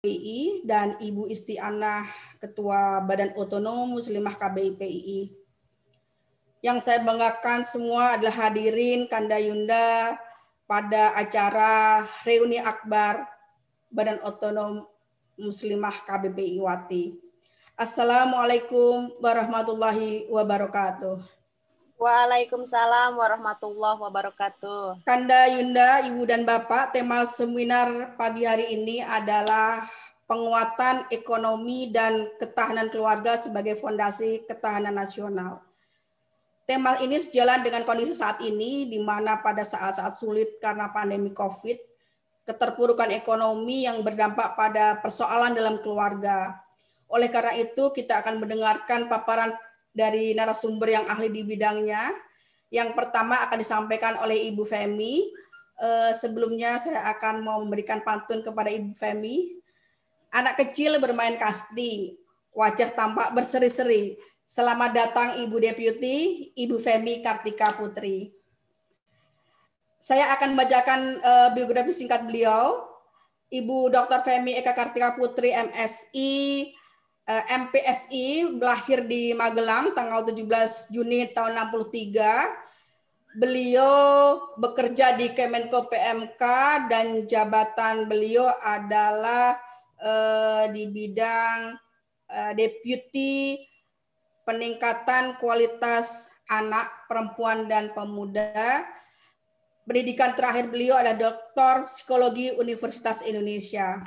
KBII dan Ibu Istianah, Ketua Badan Otonom Muslimah KBI PII. Yang saya banggakan semua adalah hadirin Kanda Yunda pada acara reuni akbar Badan Otonom Muslimah KBPI Wati. Assalamualaikum warahmatullahi wabarakatuh. Waalaikumsalam warahmatullahi wabarakatuh. Kanda Yunda, Ibu dan Bapak, tema seminar pagi hari ini adalah penguatan ekonomi dan ketahanan keluarga sebagai fondasi ketahanan nasional. Tema ini sejalan dengan kondisi saat ini, di mana pada saat-saat sulit karena pandemi COVID, keterpurukan ekonomi yang berdampak pada persoalan dalam keluarga. Oleh karena itu, kita akan mendengarkan paparan dari narasumber yang ahli di bidangnya. Yang pertama akan disampaikan oleh Ibu Femi. Sebelumnya saya akan mau memberikan pantun kepada Ibu Femi. Anak kecil bermain kasti, wajah tampak berseri-seri. Selamat datang Ibu Deputi, Ibu Femi Kartika Putri. Saya akan membacakan biografi singkat beliau. Ibu Dr. Femi Eka Kartika Putri, MSI, MPSI, lahir di Magelang tanggal 17 Juni tahun 63. Beliau bekerja di Kemenko PMK dan jabatan beliau adalah di bidang Deputi Peningkatan Kualitas Anak, Perempuan, dan Pemuda. Pendidikan terakhir beliau adalah Doktor Psikologi Universitas Indonesia.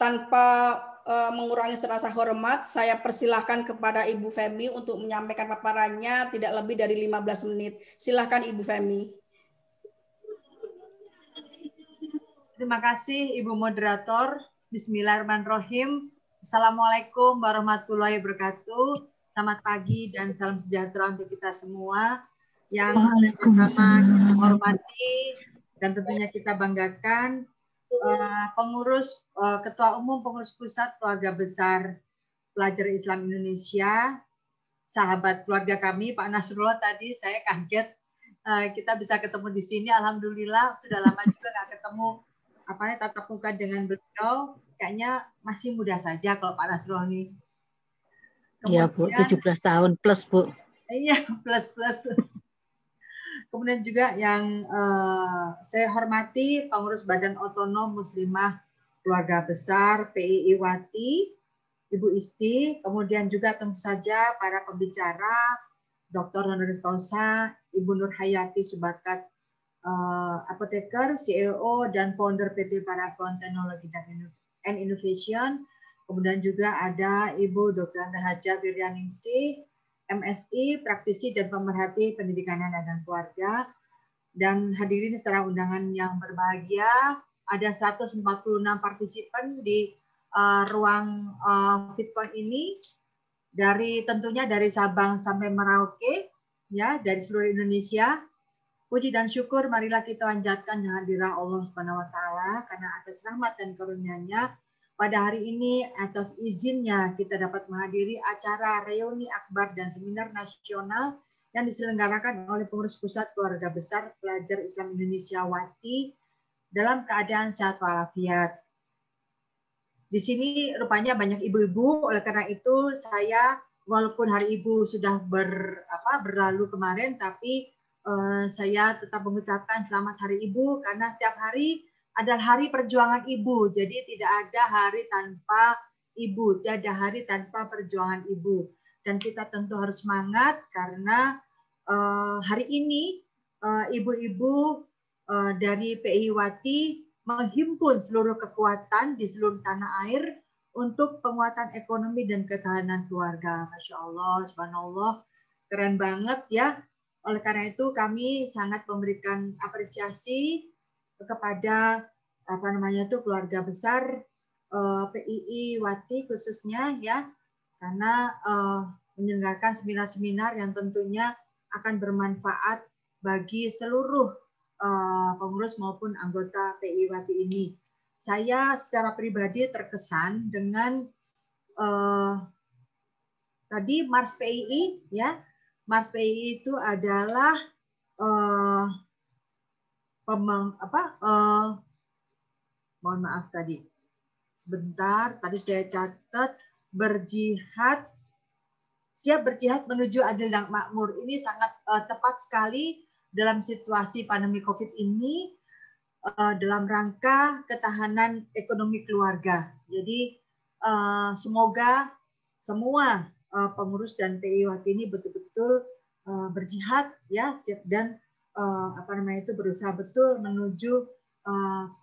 Tanpa mengurangi rasa hormat, saya persilahkan kepada Ibu Femi untuk menyampaikan paparannya tidak lebih dari 15 menit. Silahkan Ibu Femi. Terima kasih Ibu Moderator. Bismillahirrahmanirrahim. Assalamualaikum warahmatullahi wabarakatuh. Selamat pagi dan salam sejahtera untuk kita semua. Yang pertama kita hormati dan tentunya kita banggakan Ketua Umum Pengurus Pusat Keluarga Besar Pelajar Islam Indonesia, sahabat keluarga kami Pak Nasrullah. Tadi saya kaget kita bisa ketemu di sini. Alhamdulillah sudah lama juga nggak ketemu tatap muka dengan beliau. Kayaknya masih muda saja kalau Pak Nasrullah ini. Iya Bu, 17 tahun plus Bu. Iya, plus. Kemudian juga yang saya hormati pengurus Badan Otonom Muslimah Keluarga Besar PII Wati, Ibu Isti, kemudian juga tentu saja para pembicara, Dr. Honoris Causa, Ibu Nur Hayati Subakat, apoteker, CEO dan founder PT Paragon Teknologi dan Innovation. Kemudian juga ada Ibu Dr. Anda Haja Wiryaningsih, MSI, praktisi dan pemerhati pendidikan anak dan keluarga. Dan hadirin secara undangan yang berbahagia, ada 146 partisipan di ruang FitCon ini, tentunya dari Sabang sampai Merauke, ya, dari seluruh Indonesia. Puji dan syukur marilah kita panjatkan hadirat Allah Subhanahu wa taala karena atas rahmat dan karunia-Nya pada hari ini atas izinnya kita dapat menghadiri acara reuni akbar dan seminar nasional yang diselenggarakan oleh Pengurus Pusat Keluarga Besar Pelajar Islam Indonesia Wati dalam keadaan sehat walafiat. Di sini rupanya banyak ibu-ibu, oleh karena itu saya walaupun hari ibu sudah berlalu kemarin, tapi saya tetap mengucapkan selamat Hari Ibu karena setiap hari adalah hari perjuangan ibu, jadi tidak ada hari tanpa ibu, tidak ada hari tanpa perjuangan ibu. Dan kita tentu harus semangat karena hari ini ibu-ibu dari PII Wati menghimpun seluruh kekuatan di seluruh tanah air untuk penguatan ekonomi dan ketahanan keluarga. Masya Allah, subhanallah, keren banget ya. Oleh karena itu kami sangat memberikan apresiasi kepada keluarga besar PII Wati khususnya ya, karena menyelenggarakan seminar-seminar yang tentunya akan bermanfaat bagi seluruh pengurus maupun anggota PII Wati ini. Saya secara pribadi terkesan dengan tadi Mars PII ya. Mars PII itu adalah mohon maaf tadi. sebentar, tadi saya catat, siap berjihad menuju adil dan makmur. Ini sangat tepat sekali dalam situasi pandemi COVID ini, dalam rangka ketahanan ekonomi keluarga. Jadi semoga semua pengurus dan PI Wati ini betul-betul berjihad ya, dan berusaha betul menuju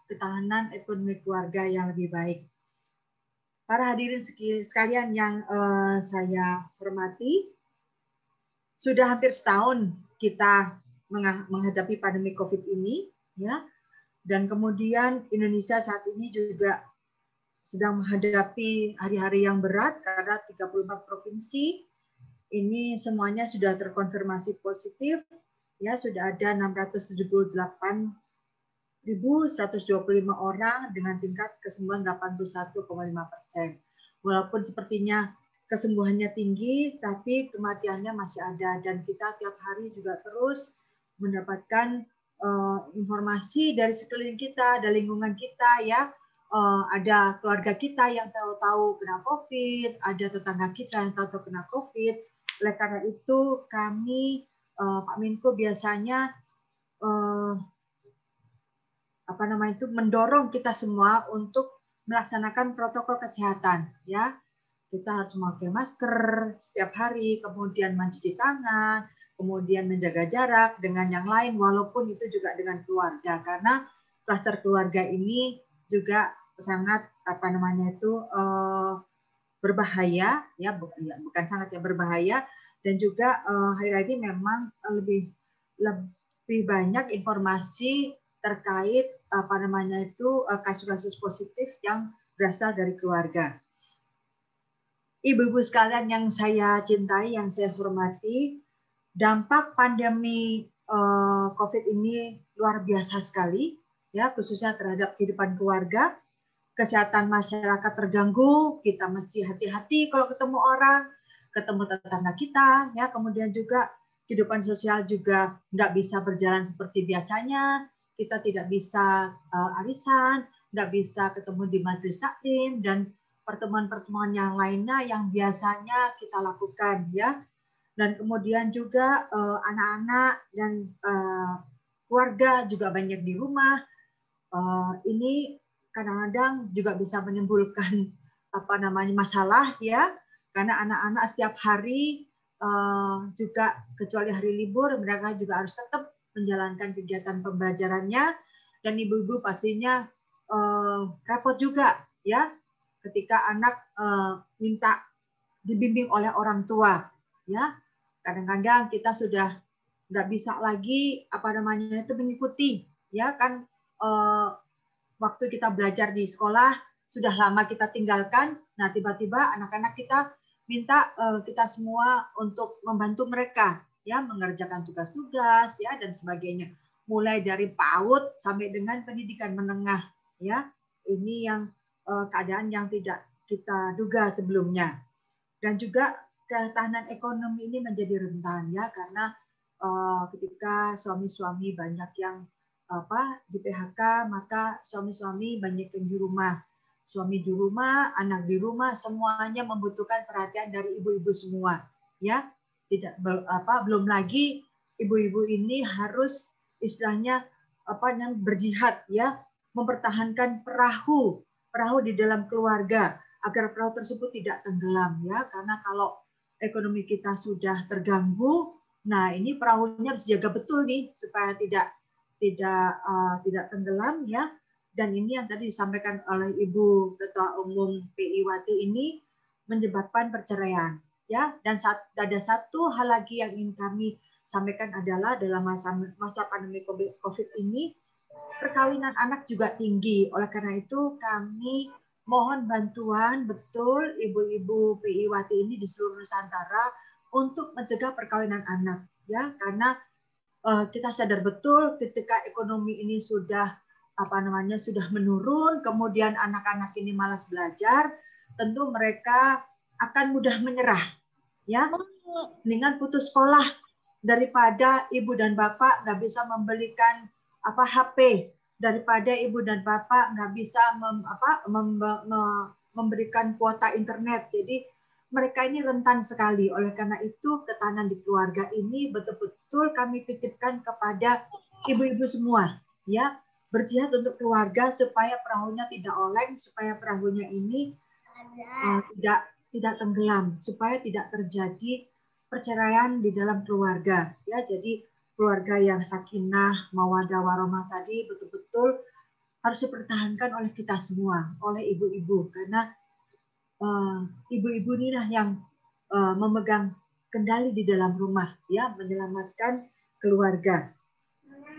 ketahanan ekonomi keluarga yang lebih baik. Para hadirin sekalian yang saya hormati, sudah hampir setahun kita menghadapi pandemi COVID ini, ya, dan kemudian Indonesia saat ini juga sedang menghadapi hari-hari yang berat karena 34 provinsi ini semuanya sudah terkonfirmasi positif, ya, sudah ada 678.125 orang dengan tingkat kesembuhan 81,5%. Walaupun sepertinya kesembuhannya tinggi, tapi kematiannya masih ada, dan kita tiap hari juga terus mendapatkan informasi dari sekeliling kita, dari lingkungan kita, ya. Ada keluarga kita yang tahu-tahu kena COVID, ada tetangga kita yang tahu-tahu kena COVID. Oleh karena itu kami Pak Menko biasanya mendorong kita semua untuk melaksanakan protokol kesehatan, ya. Kita harus memakai masker setiap hari, kemudian mencuci tangan, kemudian menjaga jarak dengan yang lain, walaupun itu juga dengan keluarga, karena klaster keluarga ini juga sangat berbahaya, ya, bukan sangat, ya, berbahaya, dan juga hari-hari ini memang lebih banyak informasi terkait kasus-kasus positif yang berasal dari keluarga. Ibu-ibu sekalian yang saya cintai, yang saya hormati, dampak pandemi COVID ini luar biasa sekali, ya, khususnya terhadap kehidupan keluarga. Kesehatan masyarakat terganggu, kita mesti hati-hati kalau ketemu orang, ketemu tetangga kita, ya, kemudian juga kehidupan sosial juga nggak bisa berjalan seperti biasanya, kita tidak bisa arisan, nggak bisa ketemu di majelis taklim, dan pertemuan-pertemuan yang lainnya yang biasanya kita lakukan, ya. Dan kemudian juga anak-anak dan keluarga juga banyak di rumah. Ini kadang-kadang juga bisa menimbulkan masalah, ya, karena anak-anak setiap hari juga, kecuali hari libur, mereka juga harus tetap menjalankan kegiatan pembelajarannya, dan ibu-ibu pastinya repot juga, ya, ketika anak minta dibimbing oleh orang tua, ya. Kadang-kadang kita sudah nggak bisa lagi mengikuti, ya kan, waktu kita belajar di sekolah sudah lama kita tinggalkan. Nah, tiba-tiba anak-anak kita minta kita semua untuk membantu mereka, ya, mengerjakan tugas-tugas, ya, dan sebagainya. Mulai dari PAUD sampai dengan pendidikan menengah, ya. Ini yang keadaan yang tidak kita duga sebelumnya. Dan juga ketahanan ekonomi ini menjadi rentan, ya, karena ketika suami-suami banyak yang di PHK, maka suami-suami banyak yang di rumah. Suami di rumah, anak di rumah, semuanya membutuhkan perhatian dari ibu-ibu semua, ya. Belum lagi ibu-ibu ini harus istilahnya berjihad, ya, mempertahankan perahu di dalam keluarga agar perahu tersebut tidak tenggelam, ya, karena kalau ekonomi kita sudah terganggu, nah ini perahunya harus jaga betul nih supaya tidak tenggelam, ya. Dan ini yang tadi disampaikan oleh Ibu Ketua Umum PI Wati ini menyebabkan perceraian, ya. Dan ada satu hal lagi yang ingin kami sampaikan adalah dalam masa pandemi COVID ini perkawinan anak juga tinggi. Oleh karena itu kami mohon bantuan betul ibu-ibu PI Wati ini di seluruh Nusantara untuk mencegah perkawinan anak, ya, karena kita sadar betul ketika ekonomi ini sudah sudah menurun, kemudian anak-anak ini malas belajar, tentu mereka akan mudah menyerah, ya. Dengan putus sekolah daripada ibu dan bapak nggak bisa membelikan HP daripada ibu dan bapak nggak bisa memberikan kuota internet. Jadi mereka ini rentan sekali. Oleh karena itu ketahanan di keluarga ini betul-betul kami titipkan kepada ibu-ibu semua, ya, berjihad untuk keluarga supaya perahunya tidak oleng, supaya perahunya ini tidak tenggelam, supaya tidak terjadi perceraian di dalam keluarga, ya. Jadi keluarga yang sakinah, mawaddah warahmah tadi betul-betul harus dipertahankan oleh kita semua, oleh ibu-ibu, karena ibu-ibu inilah yang memegang kendali di dalam rumah, ya, menyelamatkan keluarga.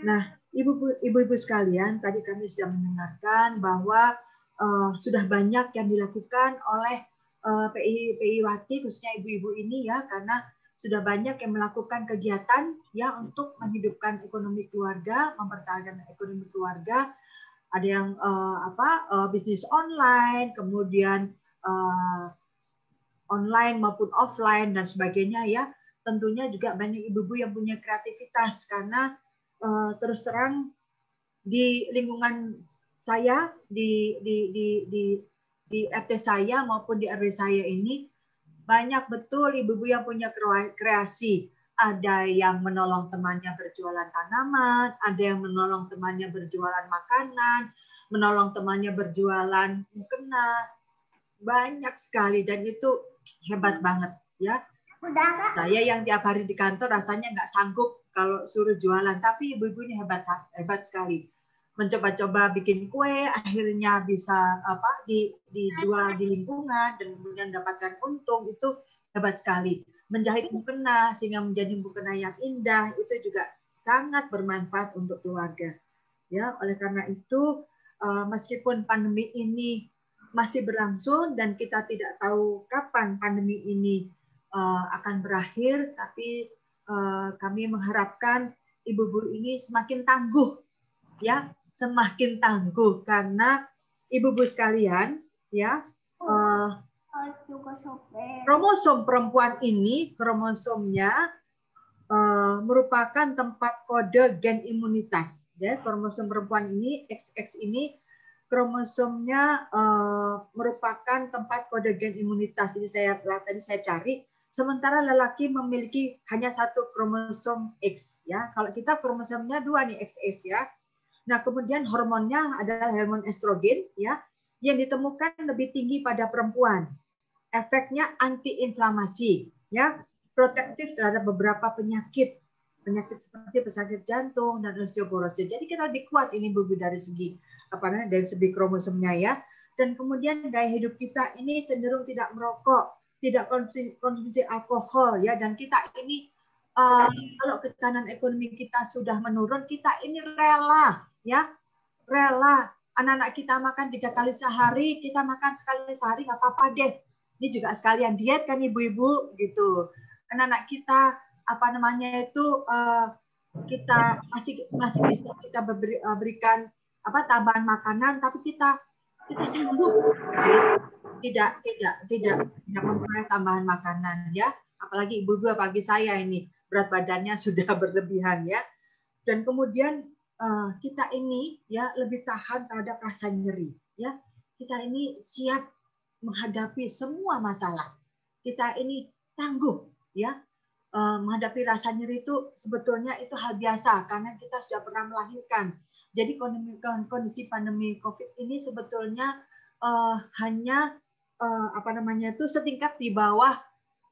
Nah, ibu-ibu sekalian, tadi kami sudah mendengarkan bahwa sudah banyak yang dilakukan oleh PI Wati, khususnya ibu-ibu ini, ya, karena sudah banyak yang melakukan kegiatan, ya, untuk menghidupkan ekonomi keluarga, mempertahankan ekonomi keluarga. Ada yang bisnis online, kemudian online maupun offline dan sebagainya, ya. Tentunya juga banyak ibu-ibu yang punya kreativitas, karena terus terang di lingkungan saya, di RT saya maupun di RW saya ini banyak betul ibu-ibu yang punya kreasi. Ada yang menolong temannya berjualan tanaman, ada yang menolong temannya berjualan makanan, menolong temannya berjualan mukena. Banyak sekali dan itu hebat banget, ya. Saya yang tiap hari di kantor rasanya nggak sanggup kalau suruh jualan, tapi ibu-ibu ini hebat sekali. Mencoba-coba bikin kue, akhirnya bisa dijual di lingkungan dan kemudian mendapatkan untung, itu hebat sekali. Menjahit mukena sehingga menjadi mukena yang indah, itu juga sangat bermanfaat untuk keluarga. Ya, oleh karena itu meskipun pandemi ini masih berlangsung dan kita tidak tahu kapan pandemi ini akan berakhir, tapi kami mengharapkan ibu-ibu ini semakin tangguh, ya, semakin tangguh, karena ibu-ibu sekalian, ya, kromosom perempuan ini, kromosomnya merupakan tempat kode gen imunitas, ya. Kromosom perempuan ini, XX ini, kromosomnya merupakan tempat kode gen imunitas. Ini tadi saya cari. Sementara lelaki memiliki hanya satu kromosom X, ya. Kalau kita kromosomnya 2 nih, XX, ya. Nah, kemudian hormonnya adalah hormon estrogen, ya, yang ditemukan lebih tinggi pada perempuan. Efeknya antiinflamasi, ya, protektif terhadap beberapa penyakit seperti penyakit jantung dan osteoporosis. Jadi kita lebih kuat ini Bu dari segi dari segi kromosomnya, ya. Dan kemudian gaya hidup kita ini cenderung tidak merokok, tidak konsumsi alkohol, ya. Dan kita ini kalau ketahanan ekonomi kita sudah menurun, kita ini rela, ya, rela. Anak-anak kita makan 3 kali sehari, kita makan sekali sehari nggak apa-apa deh. Ini juga sekalian diet kan ibu-ibu, gitu. Anak-anak kita kita masih bisa kita berikan tambahan makanan, tapi kita sanggup tidak memperoleh tambahan makanan, ya. Apalagi ibu-ibu, apalagi saya ini berat badannya sudah berlebihan, ya. Dan kemudian kita ini, ya, lebih tahan terhadap rasa nyeri, ya. Kita ini siap menghadapi semua masalah. Kita ini tangguh, ya. Menghadapi rasa nyeri itu sebetulnya itu hal biasa karena kita sudah pernah melahirkan. Jadi kondisi pandemi COVID ini sebetulnya hanya setingkat di bawah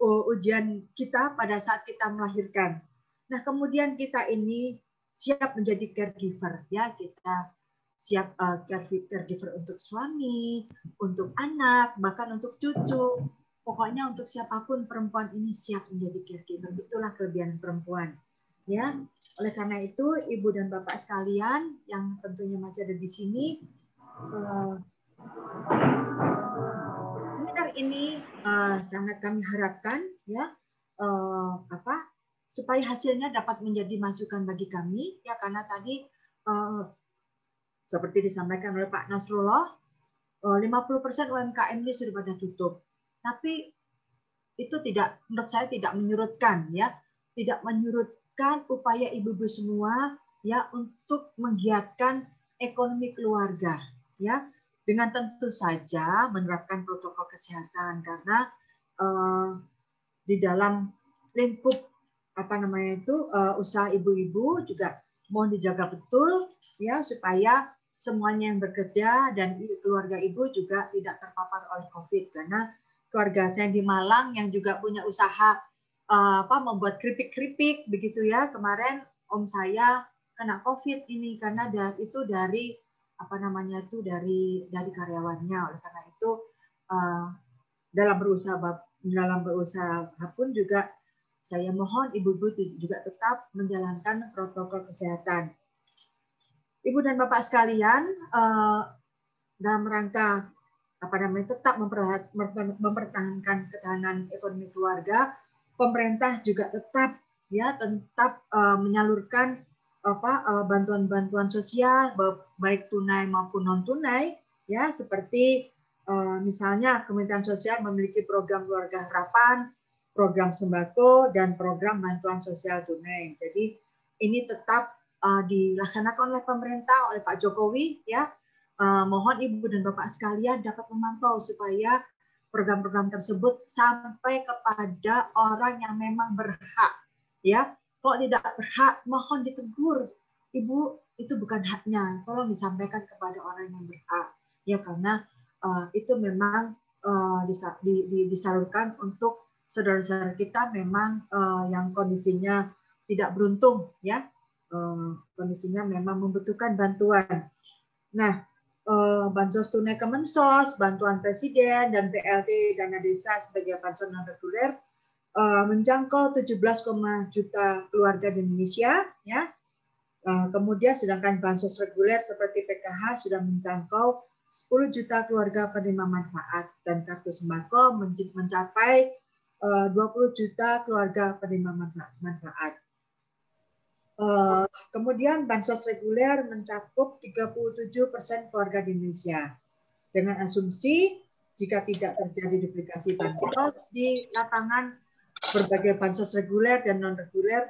ujian kita pada saat kita melahirkan. Nah, kemudian kita ini siap menjadi caregiver, ya. Kita siap caregiver untuk suami, untuk anak, bahkan untuk cucu. Pokoknya untuk siapapun perempuan ini siap menjadi caregiver. Itulah kelebihan perempuan, ya. Oleh karena itu, Ibu dan Bapak sekalian yang tentunya masih ada di sini, seminar ini sangat kami harapkan, ya, supaya hasilnya dapat menjadi masukan bagi kami, ya, karena tadi seperti disampaikan oleh Pak Nasrullah, 50% UMKM ini sudah pada tutup. Tapi itu menurut saya tidak menyurutkan, ya, tidak menyurutkan upaya ibu-ibu semua, ya, untuk menggiatkan ekonomi keluarga, ya, dengan tentu saja menerapkan protokol kesehatan karena di dalam lingkup usaha ibu-ibu juga mohon dijaga betul ya supaya semuanya yang bekerja dan keluarga ibu juga tidak terpapar oleh COVID karena keluarga saya di Malang yang juga punya usaha membuat keripik-keripik begitu ya, kemarin om saya kena COVID ini karena itu dari dari karyawannya. Oleh karena itu dalam berusaha pun juga saya mohon ibu-ibu juga tetap menjalankan protokol kesehatan. Ibu dan Bapak sekalian, dalam rangka tetap mempertahankan ketahanan ekonomi keluarga, pemerintah juga tetap menyalurkan bantuan-bantuan sosial baik tunai maupun non tunai ya, seperti misalnya Kementerian Sosial memiliki program keluarga harapan, program sembako dan program bantuan sosial tunai. Jadi ini tetap dilaksanakan oleh pemerintah, oleh Pak Jokowi ya. Mohon Ibu dan Bapak sekalian dapat memantau supaya program-program tersebut sampai kepada orang yang memang berhak ya. Kalau tidak berhak, mohon ditegur. Ibu, itu bukan haknya. Tolong disampaikan kepada orang yang berhak. Ya, karena itu memang disalurkan untuk saudara-saudara kita memang yang kondisinya tidak beruntung, ya. Kondisinya memang membutuhkan bantuan. Nah, bansos tunai Kemensos, bantuan Presiden, dan BLT dana desa sebagai bansos non reguler menjangkau 17, juta keluarga di Indonesia, ya. Kemudian sedangkan bansos reguler seperti PKH sudah menjangkau 10 juta keluarga penerima manfaat dan kartu sembako mencapai 20 juta keluarga penerima manfaat. Kemudian bansos reguler mencakup 37% keluarga di Indonesia. Dengan asumsi jika tidak terjadi duplikasi bansos di lapangan, berbagai bansos reguler dan non reguler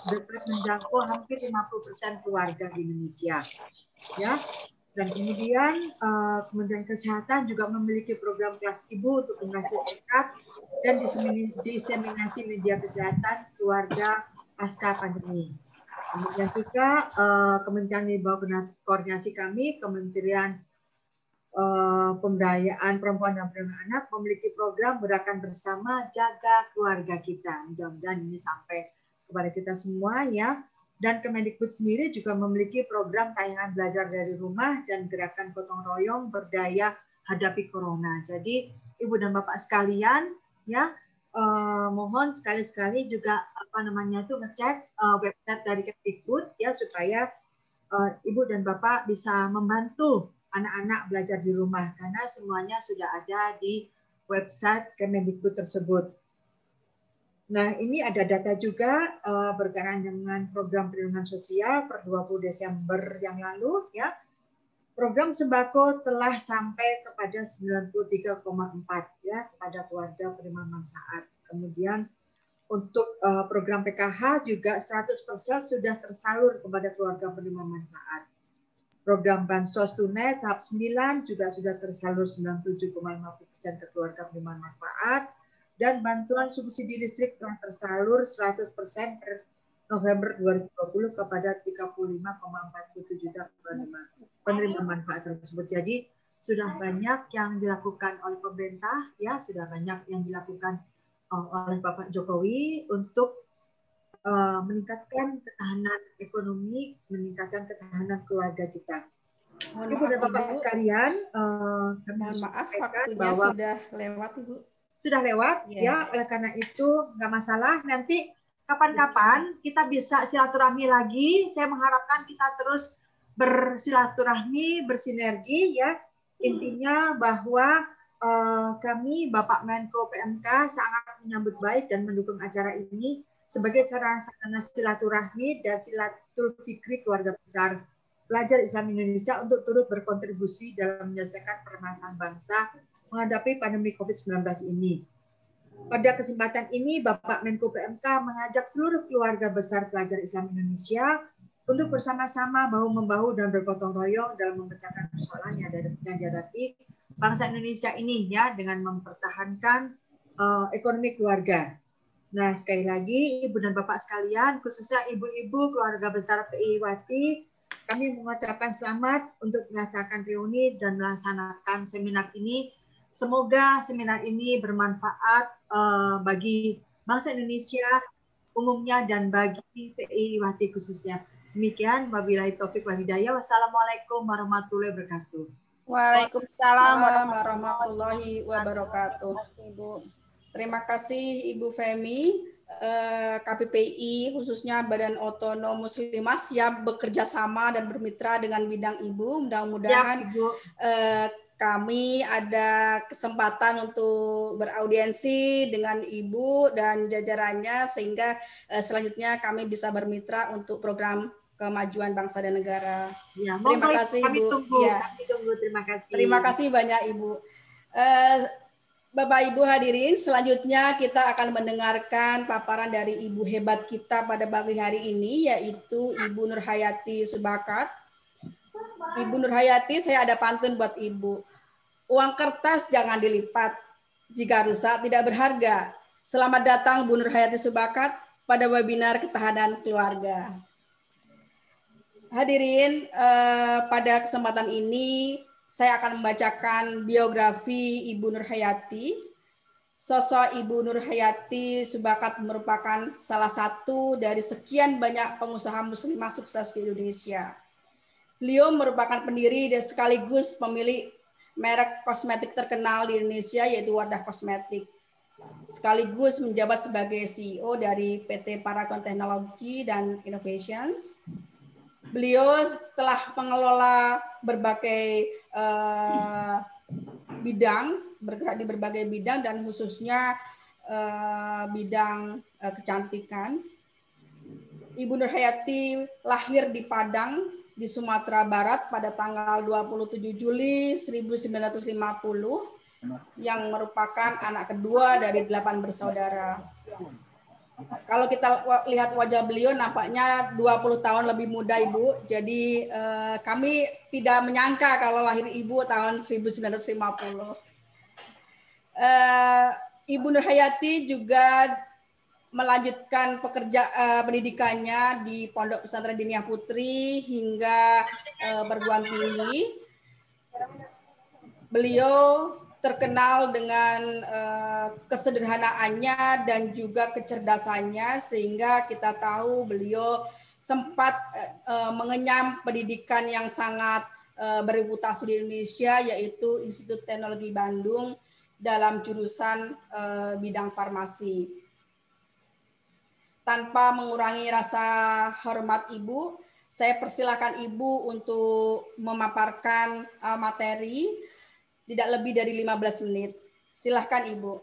dapat menjangkau hampir 50% keluarga di Indonesia. Ya. Dan kemudian Kementerian Kesehatan juga memiliki program kelas ibu untuk generasi sehat dan diseminasi media kesehatan keluarga pasca pandemi. Kemudian juga Kementerian di bawah koordinasi kami, Kementerian Pemberdayaan Perempuan dan Perlindungan Anak memiliki program Gerakan Bersama Jaga Keluarga Kita. Mudah-mudahan ini sampai kepada kita semua ya. Dan Kemendikbud sendiri juga memiliki program tayangan belajar dari rumah dan gerakan gotong royong berdaya hadapi corona. Jadi Ibu dan Bapak sekalian ya, mohon sekali-sekali juga ngecek website dari Kemendikbud ya supaya Ibu dan Bapak bisa membantu anak-anak belajar di rumah karena semuanya sudah ada di website Kemendikbud tersebut. Nah, ini ada data juga berkaitan dengan program perlindungan sosial per 20 Desember yang lalu ya. Program sembako telah sampai kepada 93,4 ya kepada keluarga penerima manfaat. Kemudian untuk program PKH juga 100% sudah tersalur kepada keluarga penerima manfaat. Program Bansos Tunai tahap 9 juga sudah tersalur 97,50% ke keluarga penerima manfaat dan bantuan subsidi listrik telah tersalur 100% per November 2020 kepada 35,47 juta penerima manfaat tersebut. Jadi sudah banyak yang dilakukan oleh pemerintah ya, sudah banyak yang dilakukan oleh Bapak Jokowi untuk meningkatkan ketahanan ekonomi, meningkatkan ketahanan keluarga kita. Ibu dan Bapak sekalian, mohon maaf waktunya sudah lewat Ibu. Sudah lewat ya, oleh karena itu nggak masalah. Nanti kapan-kapan kita bisa silaturahmi lagi. Saya mengharapkan kita terus bersilaturahmi, bersinergi ya. Intinya bahwa kami Bapak Menko PMK sangat menyambut baik dan mendukung acara ini sebagai sarana silaturahmi dan silatul fikri keluarga besar pelajar Islam Indonesia untuk turut berkontribusi dalam menyelesaikan permasalahan bangsa menghadapi pandemi COVID-19 ini. Pada kesempatan ini, Bapak Menko PMK mengajak seluruh keluarga besar pelajar Islam Indonesia untuk bersama-sama bahu-membahu dan bergotong royong dalam memecahkan persoalan yang dihadapi bangsa Indonesia ini ya, dengan mempertahankan ekonomi keluarga. Nah, sekali lagi Ibu dan Bapak sekalian, khususnya ibu-ibu keluarga besar PI Wati, kami mengucapkan selamat untuk melaksanakan reuni dan melaksanakan seminar ini. Semoga seminar ini bermanfaat bagi bangsa Indonesia umumnya dan bagi PI Wati khususnya. Demikian, wabillahi taufik wal hidayah. Wassalamualaikum warahmatullahi wabarakatuh. Waalaikumsalam warahmatullahi wabarakatuh. Terima kasih Ibu Femi. KPPI khususnya Badan Otonom Muslimah siap bekerja sama dan bermitra dengan bidang Ibu. Mudah-mudahan kami ada kesempatan untuk beraudiensi dengan Ibu dan jajarannya sehingga selanjutnya kami bisa bermitra untuk program kemajuan bangsa dan negara. Ya, terima kasih kami Ibu. Tunggu, ya. Kami tunggu. Terima kasih. Terima kasih banyak Ibu. Bapak Ibu hadirin, selanjutnya kita akan mendengarkan paparan dari Ibu hebat kita pada pagi hari ini, yaitu Ibu Nurhayati Subakat. Ibu Nurhayati, saya ada pantun buat Ibu. Uang kertas jangan dilipat, jika rusak tidak berharga. Selamat datang Bu Nurhayati Subakat pada webinar ketahanan keluarga. Hadirin, pada kesempatan ini saya akan membacakan biografi Ibu Nurhayati. Sosok Ibu Nurhayati Subakat merupakan salah satu dari sekian banyak pengusaha muslimah sukses di Indonesia. Beliau merupakan pendiri dan sekaligus pemilik merek kosmetik terkenal di Indonesia yaitu Wardah Kosmetik. Sekaligus menjabat sebagai CEO dari PT Paragon Teknologi dan Innovations. Beliau telah mengelola berbagai bidang, bergerak di berbagai bidang dan khususnya bidang kecantikan. Ibu Nurhayati lahir di Padang di Sumatera Barat pada tanggal 27 Juli 1950 yang merupakan anak kedua dari 8 bersaudara. Kalau kita lihat wajah beliau nampaknya 20 tahun lebih muda Ibu. Jadi kami tidak menyangka kalau lahir Ibu tahun 1950. Ibu Nurhayati juga melanjutkan pendidikannya di Pondok Pesantren Diniyah Putri hingga perguruan tinggi. Beliau terkenal dengan kesederhanaannya dan juga kecerdasannya sehingga kita tahu beliau sempat mengenyam pendidikan yang sangat bereputasi di Indonesia yaitu Institut Teknologi Bandung dalam jurusan bidang farmasi. Tanpa mengurangi rasa hormat Ibu, saya persilakan Ibu untuk memaparkan materi tidak lebih dari 15 menit. Silahkan Ibu.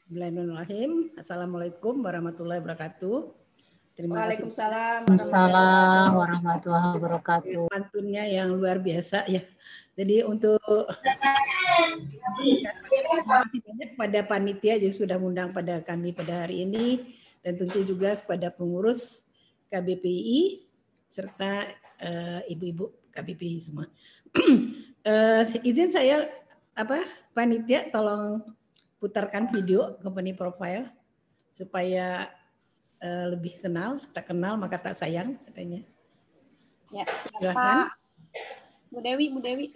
Bismillahirrahmanirrahim. Assalamualaikum warahmatullahi wabarakatuh. Waalaikumsalam warahmatullahi wabarakatuh. Pantunnya yang luar biasa ya. Jadi untuk terima kasih banyak kepada panitia yang sudah mengundang pada kami pada hari ini dan tentu juga kepada pengurus KBPI serta ibu-ibu KBPI semua. Izin saya panitia tolong putarkan video company profile supaya lebih kenal, tak kenal maka tak sayang katanya. Ya, silakan. Bu Dewi.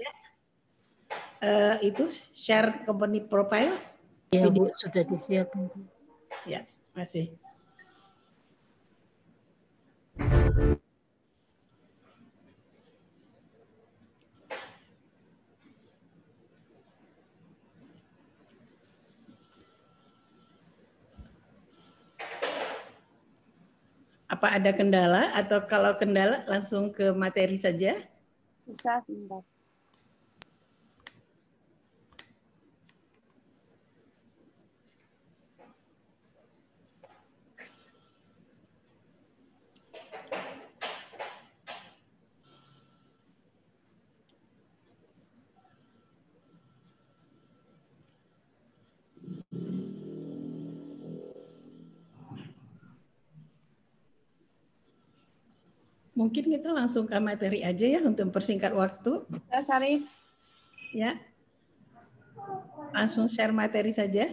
Itu share company profile. Ya Bu, sudah disiapkan. Ya, masih. Apa ada kendala atau kalau kendala langsung ke materi saja? Bisa, sebentar. mungkin kita langsung ke materi aja ya untuk mempersingkat waktu. Bisa, Sarif. Ya. Langsung share materi saja.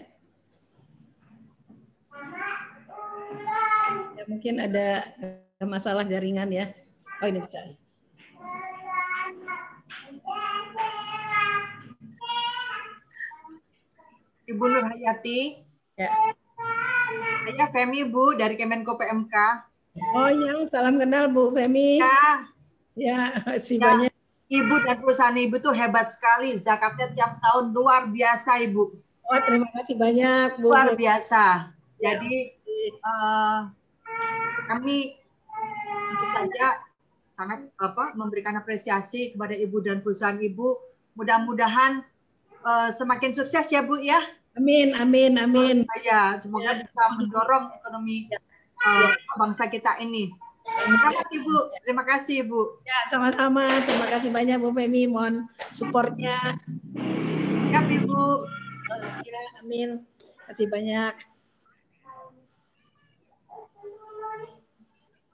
Ya, mungkin ada masalah jaringan ya. Oh, ini bisa. Ibu Nur Hayati. Ya. Saya Femi, Bu, dari Kemenko PMK. Oh ya, salam kenal Bu Femi. Ya, Ya, si ya. banyak. Ibu dan perusahaan Ibu tuh hebat sekali. Zakatnya tiap tahun luar biasa, Ibu. Oh, terima kasih banyak Bu. Luar Femi. biasa. Jadi kami tentu saja sangat memberikan apresiasi kepada Ibu dan perusahaan Ibu. Mudah-mudahan semakin sukses ya Bu ya. Amin, amin, amin. Ya, semoga bisa mendorong ekonomi bangsa kita ini. Selamat Ibu, terima kasih Ibu. Ya, sama-sama. Terima kasih banyak Bu Femi. Mohon supportnya. Ya Ibu. Ya, amin. Terima kasih banyak.